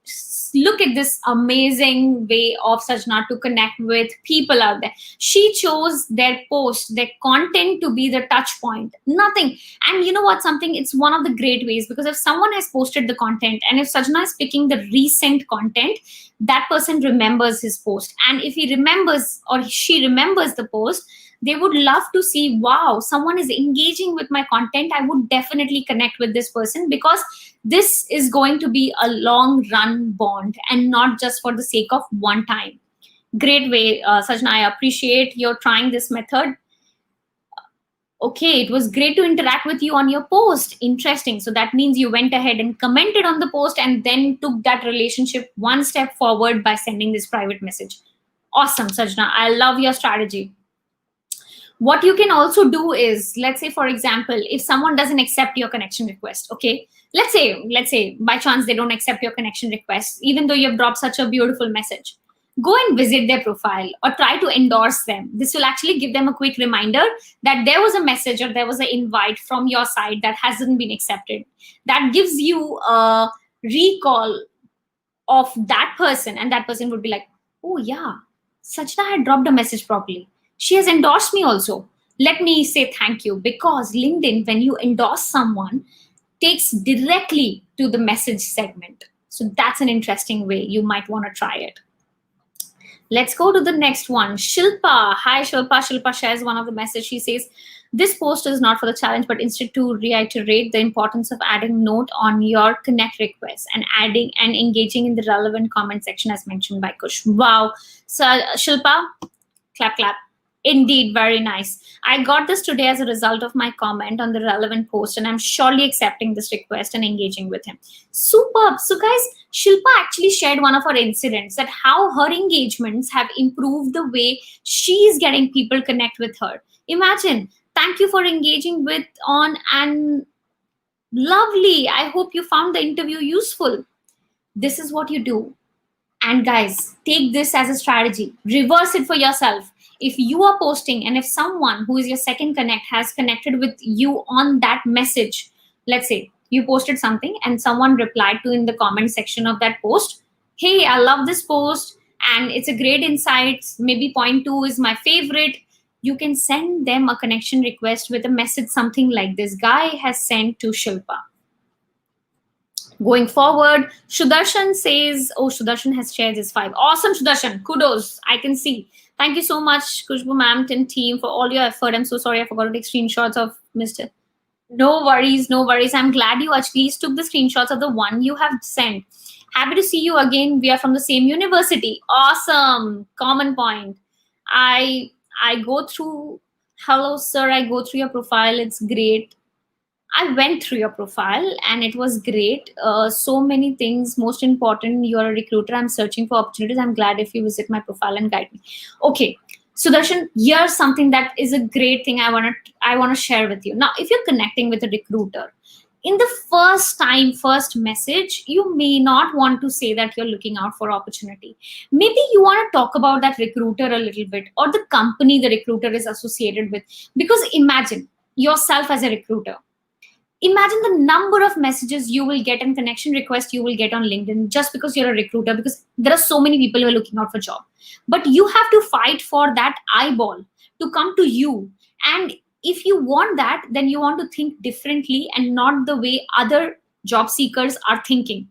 look at this amazing way of Sajna to connect with people out there. She chose their post, their content to be the touch point. Nothing. And you know what? Something, it's one of the great ways, because if someone has posted the content, and if Sajna is picking the recent content, that person remembers his post. And if he remembers or she remembers the post, they would love to see, wow, someone is engaging with my content. I would definitely connect with this person, because this is going to be a long run bond and not just for the sake of one time. Great way, Sajna. I appreciate your trying this method. Okay, it was great to interact with you on your post. Interesting. So that means you went ahead and commented on the post and then took that relationship one step forward by sending this private message. Awesome, Sajna. I love your strategy. What you can also do is, let's say, for example, if someone doesn't accept your connection request, okay, let's say by chance they don't accept your connection request, even though you've dropped such a beautiful message, go and visit their profile or try to endorse them. This will actually give them a quick reminder that there was a message or there was an invite from your side that hasn't been accepted. That gives you a recall of that person, and that person would be like, oh yeah, Sajna had dropped a message properly. She has endorsed me also. Let me say thank you. Because LinkedIn, when you endorse someone, takes directly to the message segment. So that's an interesting way. You might want to try it. Let's go to the next one. Shilpa. Hi, Shilpa. Shilpa shares one of the messages. She says, this post is not for the challenge, but instead to reiterate the importance of adding note on your connect request and adding and engaging in the relevant comment section as mentioned by Kush. Wow. So Shilpa, clap, clap. Indeed, very nice. I got this today as a result of my comment on the relevant post, and I'm surely accepting this request and engaging with him. Superb. So guys, Shilpa actually shared one of her incidents, that how her engagements have improved the way she's getting people connect with her. Imagine Thank you for engaging with on and lovely. I hope you found the interview useful. This is what you do. And guys, take this as a strategy. Reverse it for yourself. If you are posting and if someone who is your second connect has connected with you on that message, let's say you posted something and someone replied to in the comment section of that post, hey, I love this post and it's a great insight. Maybe point 2 is my favorite. You can send them a connection request with a message something like this guy has sent to Shilpa. Going forward, Sudarshan says, oh, Sudarshan has shared his 5. Awesome, Sudarshan. Kudos. I can see. Thank you so much, Kushbu ma'am and team, for all your effort. I'm so sorry I forgot to take screenshots of Mr. No worries, no worries. I'm glad you at least took the screenshots of the one you have sent. Happy to see you again. We are from the same university. Awesome. Common point. I go through, hello, sir. I go through your profile. It's great. I went through your profile and it was great. So many things. Most important, you're a recruiter. I'm searching for opportunities. I'm glad if you visit my profile and guide me. Okay. Sudarshan, here's something that is a great thing I want to share with you. Now, if you're connecting with a recruiter, in the first message, you may not want to say that you're looking out for opportunity. Maybe you want to talk about that recruiter a little bit or the company the recruiter is associated with. Because imagine yourself as a recruiter. Imagine the number of messages you will get and connection requests you will get on LinkedIn just because you're a recruiter, because there are so many people who are looking out for job. But you have to fight for that eyeball to come to you. And if you want that, then you want to think differently and not the way other job seekers are thinking.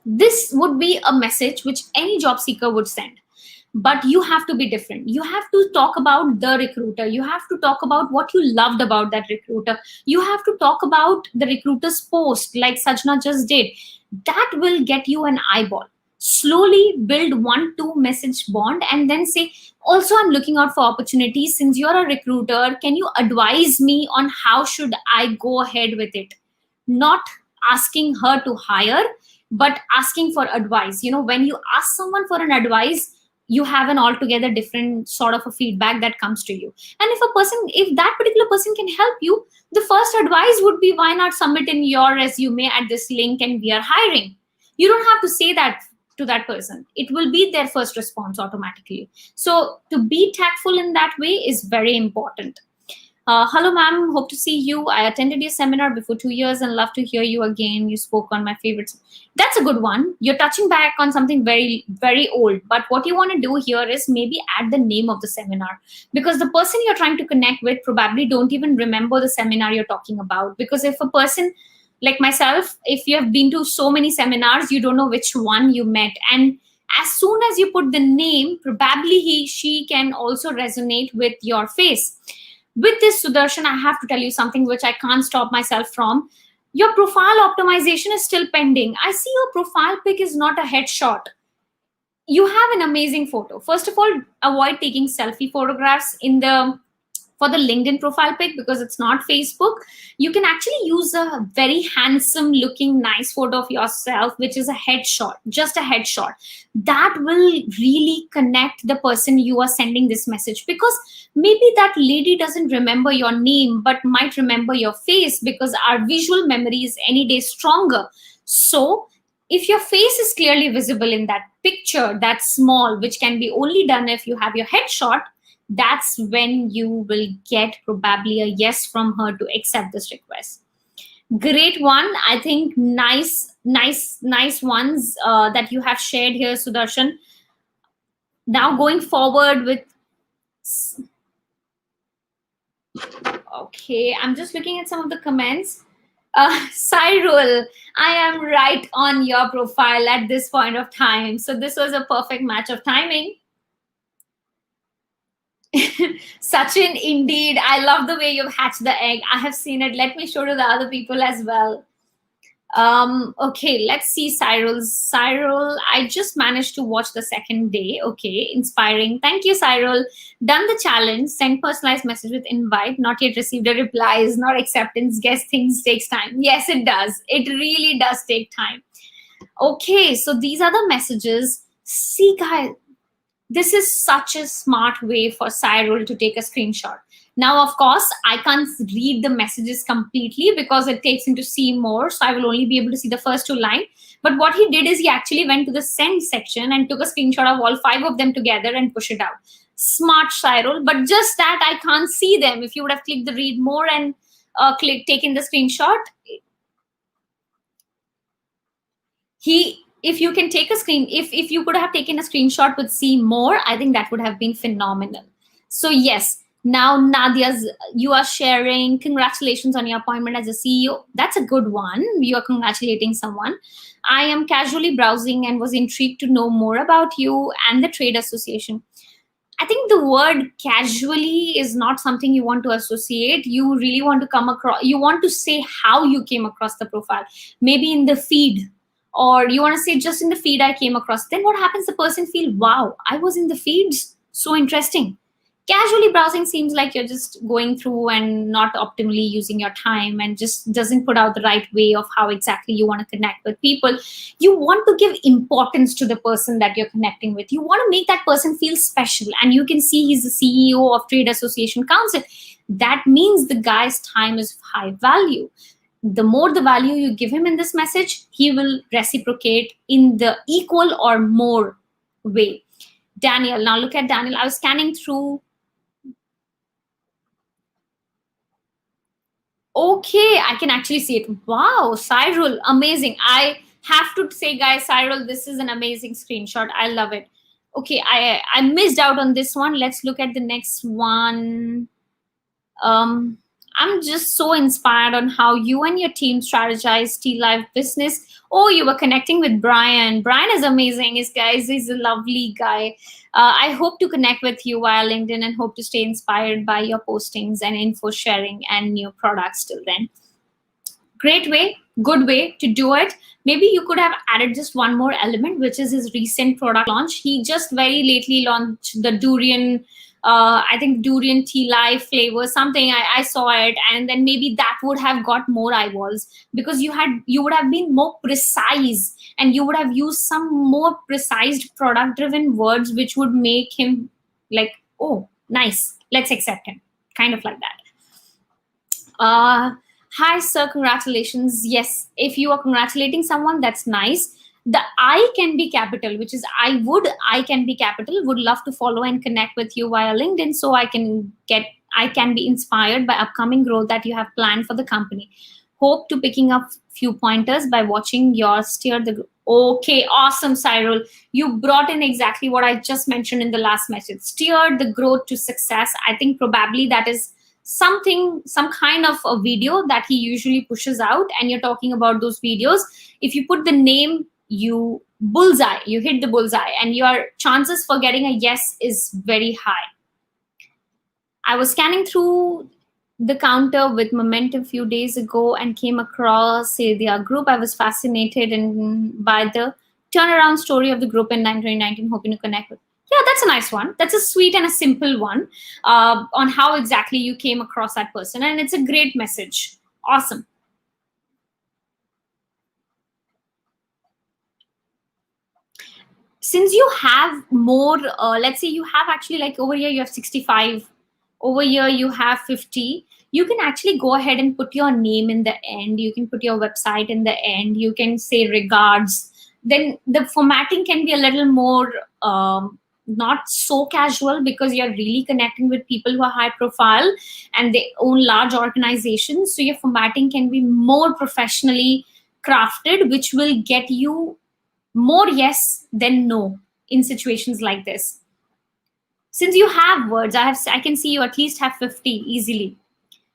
This would be a message which any job seeker would send. But you have to be different. You have to talk about the recruiter. You have to talk about what you loved about that recruiter. You have to talk about the recruiter's post like Sajna just did. That will get you an eyeball. Slowly build 1-2 message bond and then say, also, I'm looking out for opportunities. Since you're a recruiter, can you advise me on how should I go ahead with it? Not asking her to hire, but asking for advice. When you ask someone for an advice, you have an altogether different sort of a feedback that comes to you. And if that particular person can help you, the first advice would be, why not submit in your resume at this link and we are hiring? You don't have to say that to that person. It will be their first response automatically. So to be tactful in that way is very important. Hello, ma'am. Hope to see you. I attended your seminar before 2 years and love to hear you again. You spoke on my favorites. That's a good one. You're touching back on something very, very old. But what you want to do here is maybe add the name of the seminar, because the person you're trying to connect with probably don't even remember the seminar you're talking about. Because if a person like myself, if you have been to so many seminars, you don't know which one you met. And as soon as you put the name, probably she can also resonate with your face. With this, Sudarshan, I have to tell you something which I can't stop myself from. Your profile optimization is still pending. I see your profile pic is not a headshot. You have an amazing photo. First of all, avoid taking selfie photographs for the LinkedIn profile pic, because it's not Facebook. You can actually use a very handsome looking nice photo of yourself, which is a headshot, just a headshot. That will really connect the person you are sending this message, because maybe that lady doesn't remember your name, but might remember your face, because our visual memory is any day stronger. So if your face is clearly visible in that picture, that's small, which can be only done if you have your headshot, that's when you will get probably a yes from her to accept this request. Great one. I think nice ones that you have shared here, Sudarshan. Now going forward with, okay, I'm just looking at some of the comments. Cyril, I am right on your profile at this point of time. So this was a perfect match of timing. Sachin, indeed. I love the way you've hatched the egg. I have seen it. Let me show to the other people as well. Okay, let's see Cyril, I just managed to watch the second day. Okay, inspiring. Thank you, Cyril. Done the challenge. Send personalized message with invite. Not yet received a reply. Is not acceptance. Guess things takes time. Yes, it does. It really does take time. Okay, so these are the messages. See, guys, this is such a smart way for Cyril to take a screenshot. Now, of course, I can't read the messages completely because it takes him to see more. So I will only be able to see the first two lines. But what he did is he actually went to the send section and took a screenshot of all 5 of them together and push it out. Smart Cyril, but just that I can't see them. If you would have clicked the read more and taken the screenshot, if you can take a screen, if you could have taken a screenshot with see more, I think that would have been phenomenal. So yes, now Nadia's, you are sharing congratulations on your appointment as a CEO. That's a good one. You are congratulating someone. I am casually browsing and was intrigued to know more about you and the trade association. I think the word casually is not something you want to associate. You really want to come across, you want to say how you came across the profile. Maybe in the feed, or you want to say just in the feed I came across. Then what happens? The person feel, wow, I was in the feeds. So interesting. Casually browsing seems like you're just going through and not optimally using your time and just doesn't put out the right way of how exactly you want to connect with people. You want to give importance to the person that you're connecting with. You want to make that person feel special. And you can see he's the CEO of Trade Association Council. That means the guy's time is high value. The more the value you give him in this message, he will reciprocate in the equal or more way. Daniel, now look at Daniel. I was scanning through. Okay, I can actually see it. Wow, Cyril, amazing. I have to say, guys, Cyril, this is an amazing screenshot. I love it. Okay, I missed out on this one. Let's look at the next one. I'm just so inspired on how you and your team strategize Tea Live business. Oh, you were connecting with Brian. Brian is amazing. He's a lovely guy. I hope to connect with you via LinkedIn and hope to stay inspired by your postings and info sharing and new products till then. Great way, good way to do it. Maybe you could have added just one more element, which is his recent product launch. He just very lately launched the durian, I think durian tea life flavor, something. I saw it, and then maybe that would have got more eyeballs because you would have been more precise and you would have used some more precise product driven words, which would make him like, oh, nice, let's accept him, kind of like that. Hi, sir, congratulations. Yes, if you are congratulating someone, that's nice. The I can be capital, which is I can be capital, would love to follow and connect with you via LinkedIn so I can be inspired by upcoming growth that you have planned for the company. Hope to picking up few pointers by watching your steer the. Okay, awesome, Cyril. You brought in exactly what I just mentioned in the last message. Steer the growth to success. I think probably that is some kind of a video that he usually pushes out, and you're talking about those videos. If you put the name, you hit the bullseye, and your chances for getting a yes is very high. I was scanning through the counter with Momentum a few days ago and came across their group. I was fascinated by the turnaround story of the group in 2019, hoping to connect with. Yeah, that's a nice one. That's a sweet and a simple one on how exactly you came across that person. And it's a great message. Awesome. Since you have more, let's say you have actually like over here, you have 65. Over here, you have 50. You can actually go ahead and put your name in the end. You can put your website in the end. You can say regards. Then the formatting can be a little more not so casual because you're really connecting with people who are high profile and they own large organizations. So your formatting can be more professionally crafted, which will get you more yes than no in situations like this. Since you have words, I can see you at least have 50 easily.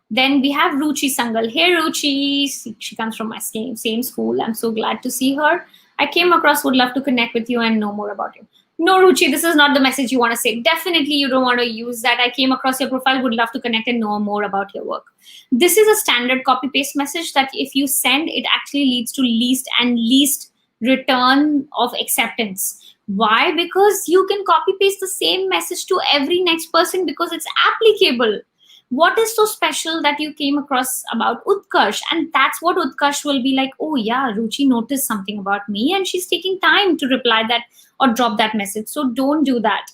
Then we have Ruchi Sangal. Hey Ruchi, she comes from my same school. I'm so glad to see her. I came across, would love to connect with you and know more about you. No, Ruchi, this is not the message you want to say. Definitely you don't want to use that. I came across your profile, would love to connect and know more about your work. This is a standard copy paste message that if you send, it actually leads to least return of acceptance. Why? Because you can copy paste the same message to every next person because it's applicable. What is so special that you came across about Utkarsh? And that's what Utkarsh will be like, oh yeah, Ruchi noticed something about me and she's taking time to reply that or drop that message. So don't do that.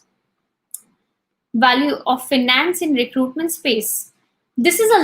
Value of finance in recruitment space. This is a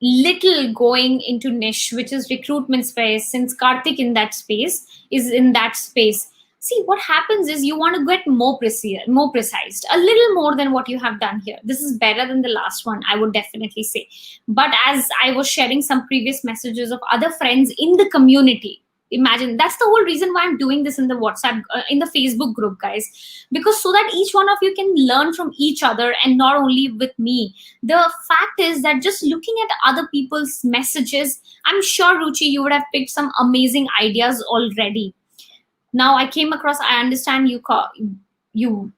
little going into niche, which is recruitment space, since Karthik in that space is in that space. See, what happens is you want to get more precise, a little more than what you have done here. This is better than the last one, I would definitely say. But as I was sharing some previous messages of other friends in the community, imagine that's the whole reason why I'm doing this in the WhatsApp, in the Facebook group, guys, because so that each one of you can learn from each other and not only with me. The fact is that just looking at other people's messages, I'm sure, Ruchi, you would have picked some amazing ideas already. Now I came across, I understand you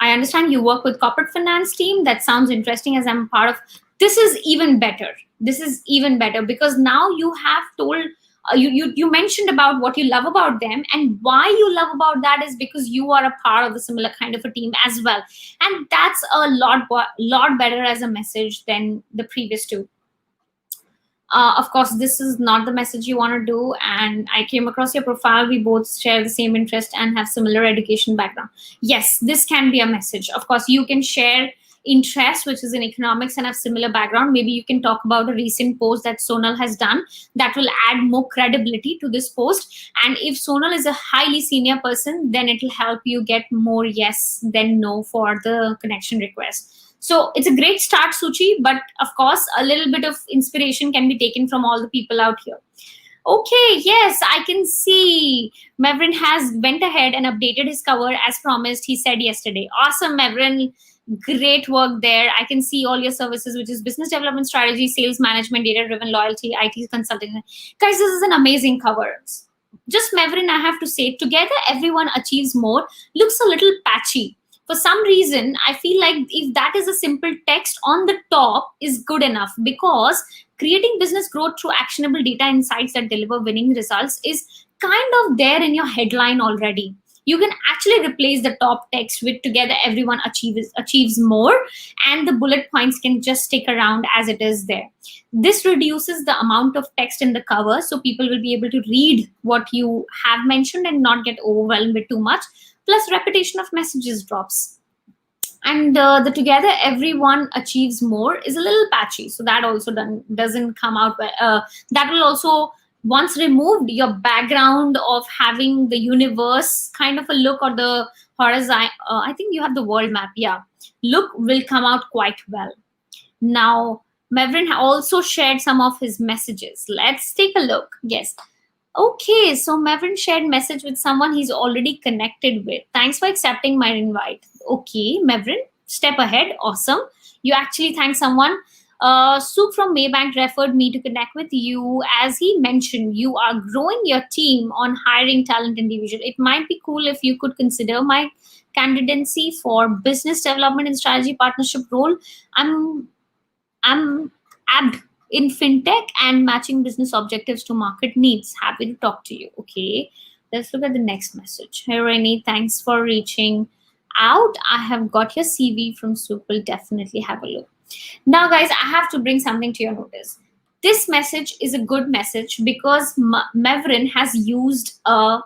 I understand you work with corporate finance team. That sounds interesting, as I'm part of. This is even better. This is even better because now you have told, you mentioned about what you love about them, and why you love about that is because you are a part of the similar kind of a team as well, and that's a lot better as a message than the previous two. Of course, this is not the message you want to do. And I came across your profile. We both share the same interest and have similar education background. Yes, this can be a message. Of course, you can share interest, which is in economics, and have similar background. Maybe you can talk about a recent post that Sonal has done that will add more credibility to this post. And if Sonal is a highly senior person, then it will help you get more yes than no for the connection request. So it's a great start, Suchi, but of course, a little bit of inspiration can be taken from all the people out here. Okay, yes, I can see Marvin has went ahead and updated his cover as promised. He said yesterday. Awesome, Marvin. Great work there. I can see all your services, which is business development strategy, sales management, data-driven loyalty, IT consulting. Guys, this is an amazing cover. Just Marvin, I have to say, together everyone achieves more looks a little patchy. For some reason, I feel like if that is a simple text on the top is good enough, because creating business growth through actionable data insights that deliver winning results is kind of there in your headline already. You can actually replace the top text with together everyone achieves more, and the bullet points can just stick around as it is there. This reduces the amount of text in the cover, so people will be able to read what you have mentioned and not get overwhelmed with too much. Plus, repetition of messages drops. And the together everyone achieves more is a little patchy, so that also doesn't come out well. That will also, once removed, your background of having the universe kind of a look, or the horizon, I think you have the world map, yeah, look will come out quite well. Now, Marvin also shared some of his messages. Let's take a look. Yes. Okay, so Marvin shared message with someone he's already connected with. Thanks for accepting my invite. Okay, Marvin, step ahead. Awesome. You actually thanked someone. Suk from Maybank referred me to connect with you. As he mentioned, you are growing your team on hiring talent individual. It might be cool if you could consider my candidacy for business development and strategy partnership role. I'm apt in fintech and matching business objectives to market needs. Happy to talk to you. Okay, let's look at the next message. Hey, Rainy, thanks for reaching out. I have got your CV from Soup. Will definitely have a look. Now, guys, I have to bring something to your notice. This message is a good message because Marvin has used a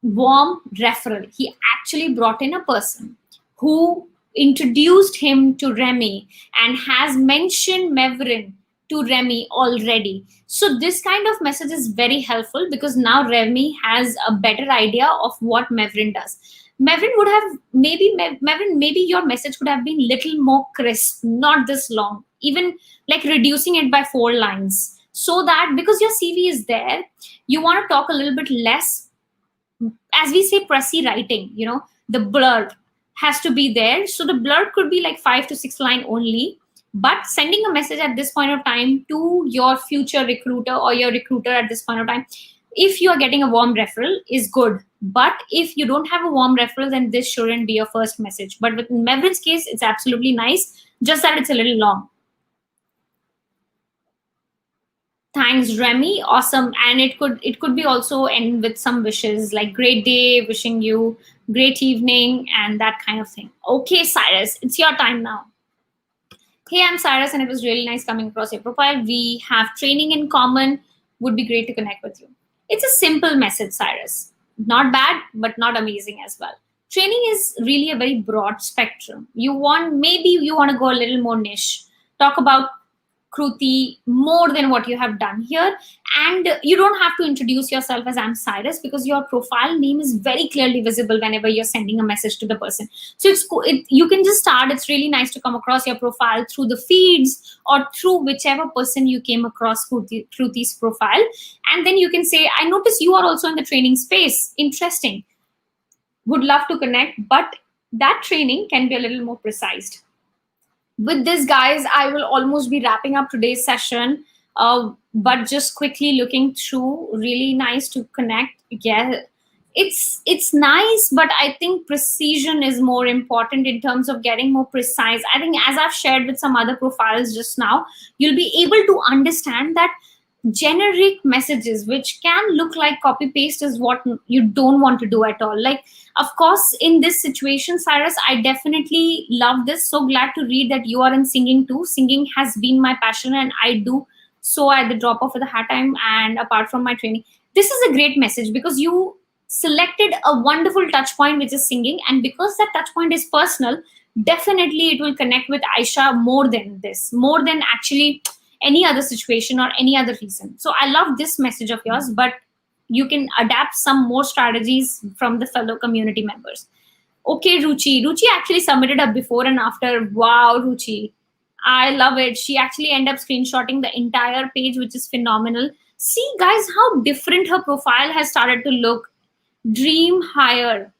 warm referral. He actually brought in a person who introduced him to Remy and has mentioned Marvin to Remy already. So this kind of message is very helpful because now Remy has a better idea of what Marvin does. Marvin would have maybe your message could have been little more crisp, not this long, even like reducing it by 4 lines, so that because your CV is there, you want to talk a little bit less, as we say, pressy writing. The blurb has to be there, so the blurb could be like 5 to 6 line only. But sending a message at this point of time to your future recruiter or your recruiter at this point of time, if you are getting a warm referral, is good. But if you don't have a warm referral, then this shouldn't be your first message. But with Marvin's case, it's absolutely nice, just that it's a little long. Thanks, Remy. Awesome. And it could be also end with some wishes like great day, wishing you great evening, and that kind of thing. Okay, Cyrus, it's your time now. Hey, I'm Cyrus, and it was really nice coming across your profile. We have training in common. Would be great to connect with you. It's a simple message, Cyrus. Not bad, but not amazing as well. Training is really a very broad spectrum. Maybe you want to go a little more niche, talk about Kruti more than what you have done here. And you don't have to introduce yourself as I'm Cyrus, because your profile name is very clearly visible whenever you're sending a message to the person. So you can just start. It's really nice to come across your profile through the feeds or through whichever person you came across Kruti's profile. And then you can say, I notice you are also in the training space. Interesting. Would love to connect, but that training can be a little more precise. With this, guys, I will almost be wrapping up today's session, but just quickly looking through. Really nice to connect. Yeah, it's nice, but I think precision is more important in terms of getting more precise. I think, as I've shared with some other profiles just now, you'll be able to understand that generic messages which can look like copy paste is what you don't want to do at all. Like, of course, in this situation, Cyrus, I definitely love this. So glad to read that you are in singing too. Singing has been my passion, and I do so at the drop of the hat time and apart from my training. This is a great message because you selected a wonderful touch point, which is singing, and because that touch point is personal, definitely it will connect with Aisha more than this, more than actually any other situation or any other reason. So I love this message of yours, but you can adapt some more strategies from the fellow community members. Okay, Ruchi. Ruchi actually submitted a before and after. Wow, Ruchi. I love it. She actually ended up screenshotting the entire page, which is phenomenal. See, guys, how different her profile has started to look. Dream higher.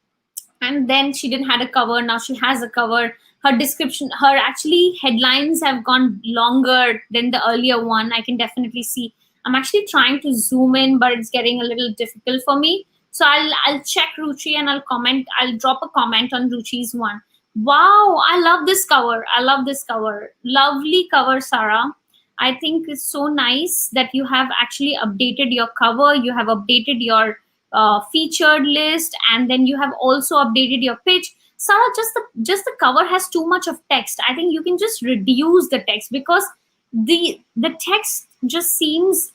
And then she didn't have a cover. Now she has a cover. Her description, her actually headlines have gone longer than the earlier one. I can definitely see. I'm actually trying to zoom in, but it's getting a little difficult for me. So I'll check Ruchi and I'll comment. I'll drop a comment on Ruchi's one. Wow, I love this cover. I love this cover. Lovely cover, Sarah. I think it's so nice that you have actually updated your cover. You have updated your featured list, and then you have also updated your pitch. Sarah, just the cover has too much of text. I think you can just reduce the text, because the text just seems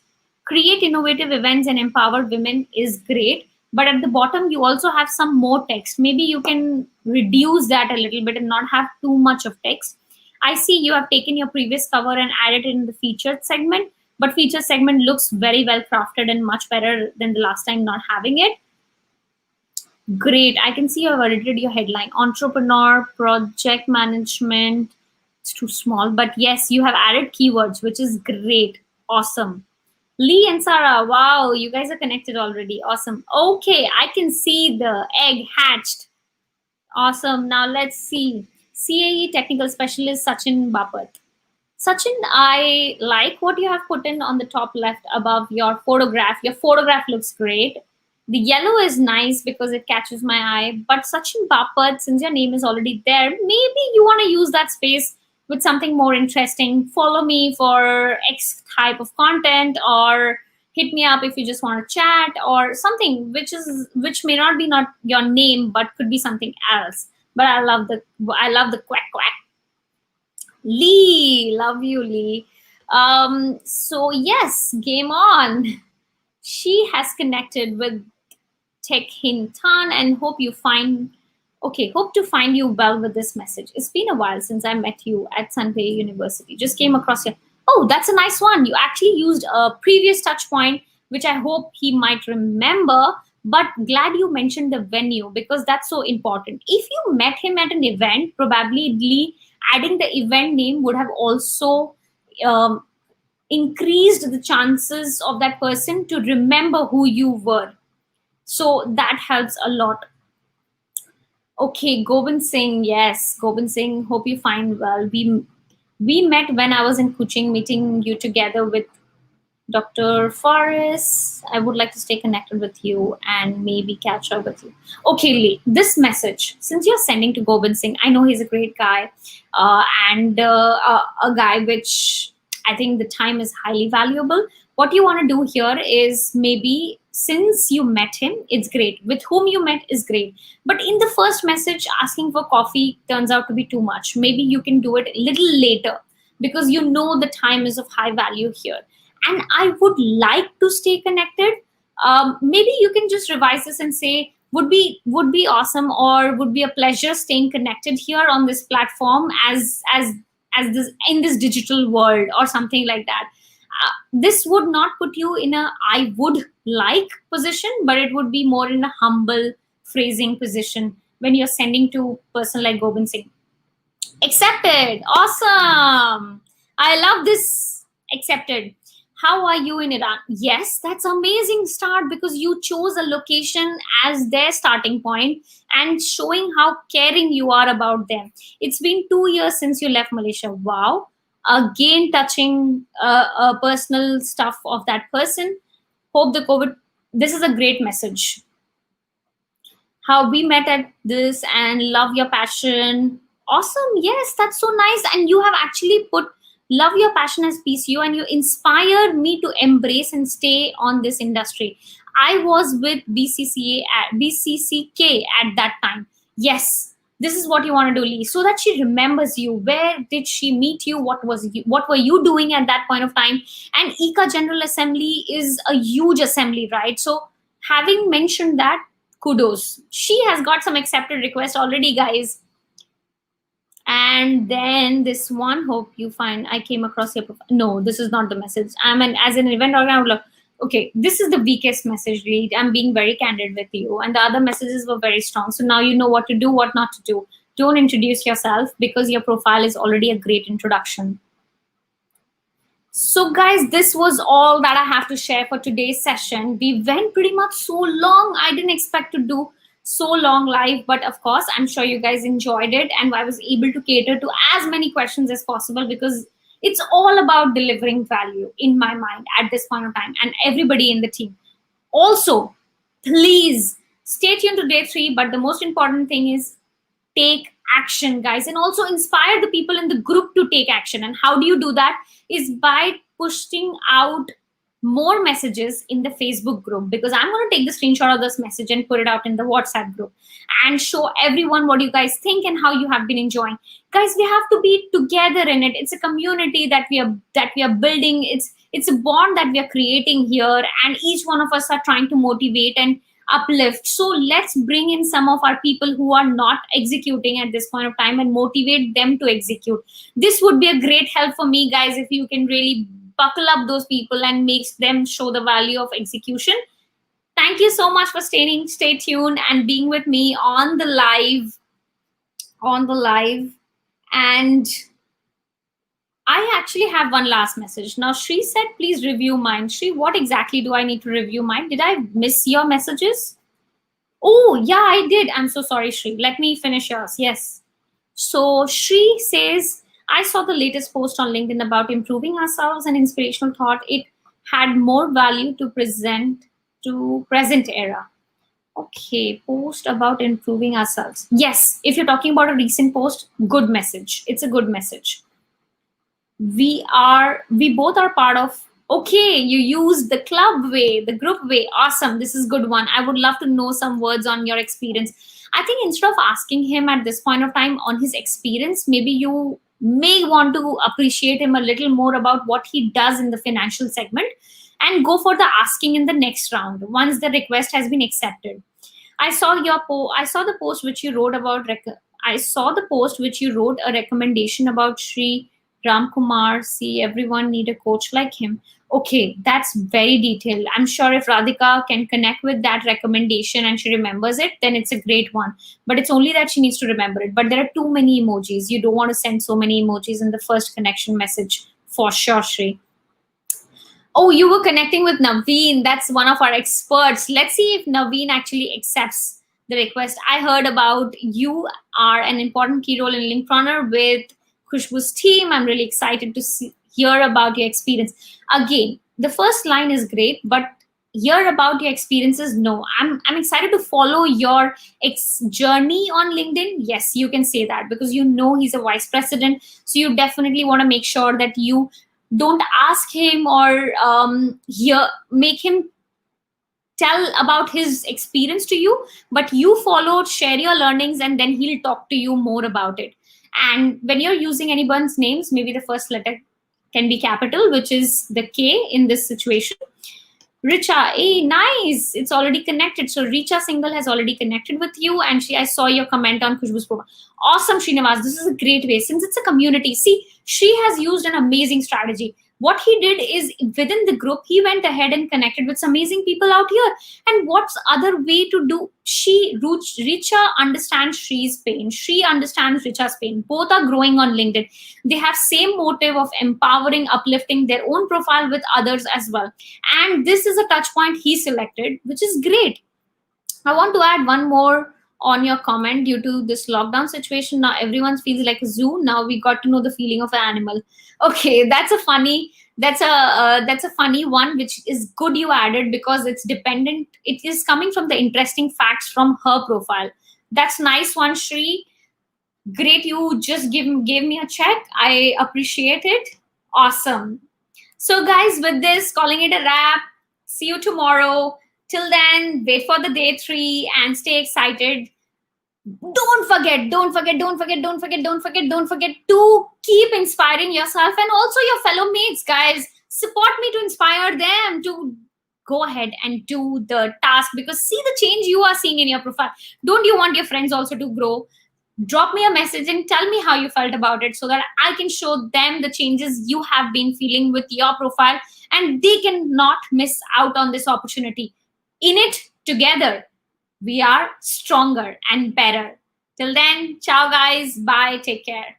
create innovative events and empower women is great, but at the bottom you also have some more text. Maybe you can reduce that a little bit and not have too much of text. I see you have taken your previous cover and added it in the featured segment, but feature segment looks very well crafted and much better than the last time not having it. Great. I can see you have edited your headline. Entrepreneur, project management. It's too small, but yes, you have added keywords, which is great. Awesome. Lee and Sarah, wow, you guys are connected already. Awesome. Okay, I can see the egg hatched. Awesome. Now let's see. CAE Technical Specialist Sachin Bapat. Sachin, I like what you have put in on the top left above your photograph. Your photograph looks great. The yellow is nice because it catches my eye. But Sachin Bapat, since your name is already there, maybe you want to use that space with something more interesting. Follow me for X type of content, or hit me up if you just want to chat, or something which may not be not your name but could be something else. But I love the quack quack. Lee, love you, Lee. So yes, game on. She has connected with Tech Hintan and hope to find you well with this message. It's been a while since I met you at Sunday University. Just came across here. Oh, that's a nice one. You actually used a previous touch point, which I hope he might remember. But glad you mentioned the venue, because that's so important. If you met him at an event, probably adding the event name would have also increased the chances of that person to remember who you were. So that helps a lot. Okay, Gobind Singh, yes, Gobind Singh, hope you find well. We met when I was in Kuching, meeting you together with Dr. Forrest. I would like to stay connected with you and maybe catch up with you. Okay, Lee, this message, since you're sending to Gobind Singh, I know he's a great guy, and a guy which I think the time is highly valuable. What you want to do here is, maybe since you met him, it's great. With whom you met is great. But in the first message, asking for coffee turns out to be too much. Maybe you can do it a little later, because you know the time is of high value here. And I would like to stay connected. Maybe you can just revise this and say, would be awesome, or would be a pleasure staying connected here on this platform as this in this digital world or something like that. This would not put you in a I would like position, but it would be more in a humble phrasing position when you're sending to person like Gobind Singh. Accepted. Awesome. I love this. Accepted. How are you in Iran? Yes, that's amazing start, because you chose a location as their starting point and showing how caring you are about them. It's been 2 years since you left Malaysia. Wow. Again, touching personal stuff of that person. Hope the COVID. This is a great message. How we met at this and love your passion. Awesome. Yes, that's so nice. And you have actually put love your passion as PCO, and you inspire me to embrace and stay on this industry. I was with BCCK at that time. Yes, this is what you want to do, Lee, so that she remembers you. Where did she meet you? What were you doing at that point of time? And ICA General Assembly is a huge assembly, right? So having mentioned that, kudos. She has got some accepted requests already, guys. And then this one, hope you find I came across your profile. No, this is not the message. As an event organizer. Okay, this is the weakest message, read. I'm being very candid with you. And the other messages were very strong. So now you know what to do, what not to do. Don't introduce yourself, because your profile is already a great introduction. So guys, this was all that I have to share for today's session. We went pretty much so long. I didn't expect to do so long live, but of course, I'm sure you guys enjoyed it, and I was able to cater to as many questions as possible, because it's all about delivering value in my mind at this point of time, and everybody in the team. Also, please stay tuned to day 3, but the most important thing is take action, guys, and also inspire the people in the group to take action. And how do you do that? Is by pushing out more messages in the Facebook group, because I'm going to take the screenshot of this message and put it out in the WhatsApp group and show everyone what you guys think and how you have been enjoying. Guys, we have to be together in it. It's a community that we are building. It's a bond that we are creating here, and each one of us are trying to motivate and uplift. So let's bring in some of our people who are not executing at this point of time and motivate them to execute. This would be a great help for me, guys, if you can really buckle up those people and makes them show the value of execution. Thank you so much for stay tuned and being with me on the live. And I actually have one last message. Now, Shri said, please review mine. Shri, what exactly do I need to review mine? Did I miss your messages? Oh, yeah, I did. I'm so sorry, Shri. Let me finish yours. Yes. So Shri says, I saw the latest post on LinkedIn about improving ourselves and inspirational thought. It had more value to present era. Okay, post about improving ourselves. Yes, if you're talking about a recent post, good message. It's a good message. We both are part of. Okay, you use the club way, the group way. Awesome. This is good one. I would love to know some words on your experience. I think instead of asking him at this point of time on his experience, maybe you may want to appreciate him a little more about what he does in the financial segment, and go for the asking in the next round once the request has been accepted. I saw the post which you wrote about. I saw the post which you wrote a recommendation about Sri Ram Kumar. See, everyone need a coach like him. Okay, that's very detailed. I'm sure if Radhika can connect with that recommendation and she remembers it, then it's a great one. But it's only that she needs to remember it. But there are too many emojis. You don't want to send so many emojis in the first connection message, for sure, Shri. Oh, you were connecting with Naveen. That's one of our experts. Let's see if Naveen actually accepts the request. I heard about you are an important key role in Linkpreneur with Khushbu's team. I'm really excited to hear about your experience. Again, the first line is great, but hear about your experiences. No, I'm excited to follow your journey on LinkedIn. Yes, you can say that, because you know he's a vice president. So you definitely want to make sure that you don't ask him or make him tell about his experience to you, but you follow, share your learnings, and then he'll talk to you more about it. And when you're using anyone's names, maybe the first letter can be capital, which is the K in this situation. Richa, hey, nice. It's already connected. So Richa Single has already connected with you, and I saw your comment on Khushbu's profile. Awesome, Srinivas. This is a great way. Since it's a community, see, she has used an amazing strategy. What he did is within the group, he went ahead and connected with some amazing people out here. And what's other way to do? Richa understands Shri's pain. Shri understands Richa's pain. Both are growing on LinkedIn. They have same motive of empowering, uplifting their own profile with others as well. And this is a touch point he selected, which is great. I want to add one more on your comment. Due to this lockdown situation, now everyone feels like a zoo. Now we got to know the feeling of an animal. Okay, that's a funny one, which is good you added, because it's dependent. It is coming from the interesting facts from her profile. That's nice one, Shri. Great, you just gave me a check. I appreciate it. Awesome. So guys, with this, calling it a wrap. See you tomorrow. Till then, wait for the day 3 and stay excited. Don't forget to keep inspiring yourself and also your fellow mates, guys. Support me to inspire them to go ahead and do the task, because see the change you are seeing in your profile. Don't you want your friends also to grow? Drop me a message and tell me how you felt about it, so that I can show them the changes you have been feeling with your profile, and they cannot miss out on this opportunity. In it together, we are stronger and better. Till then, ciao guys, bye, take care.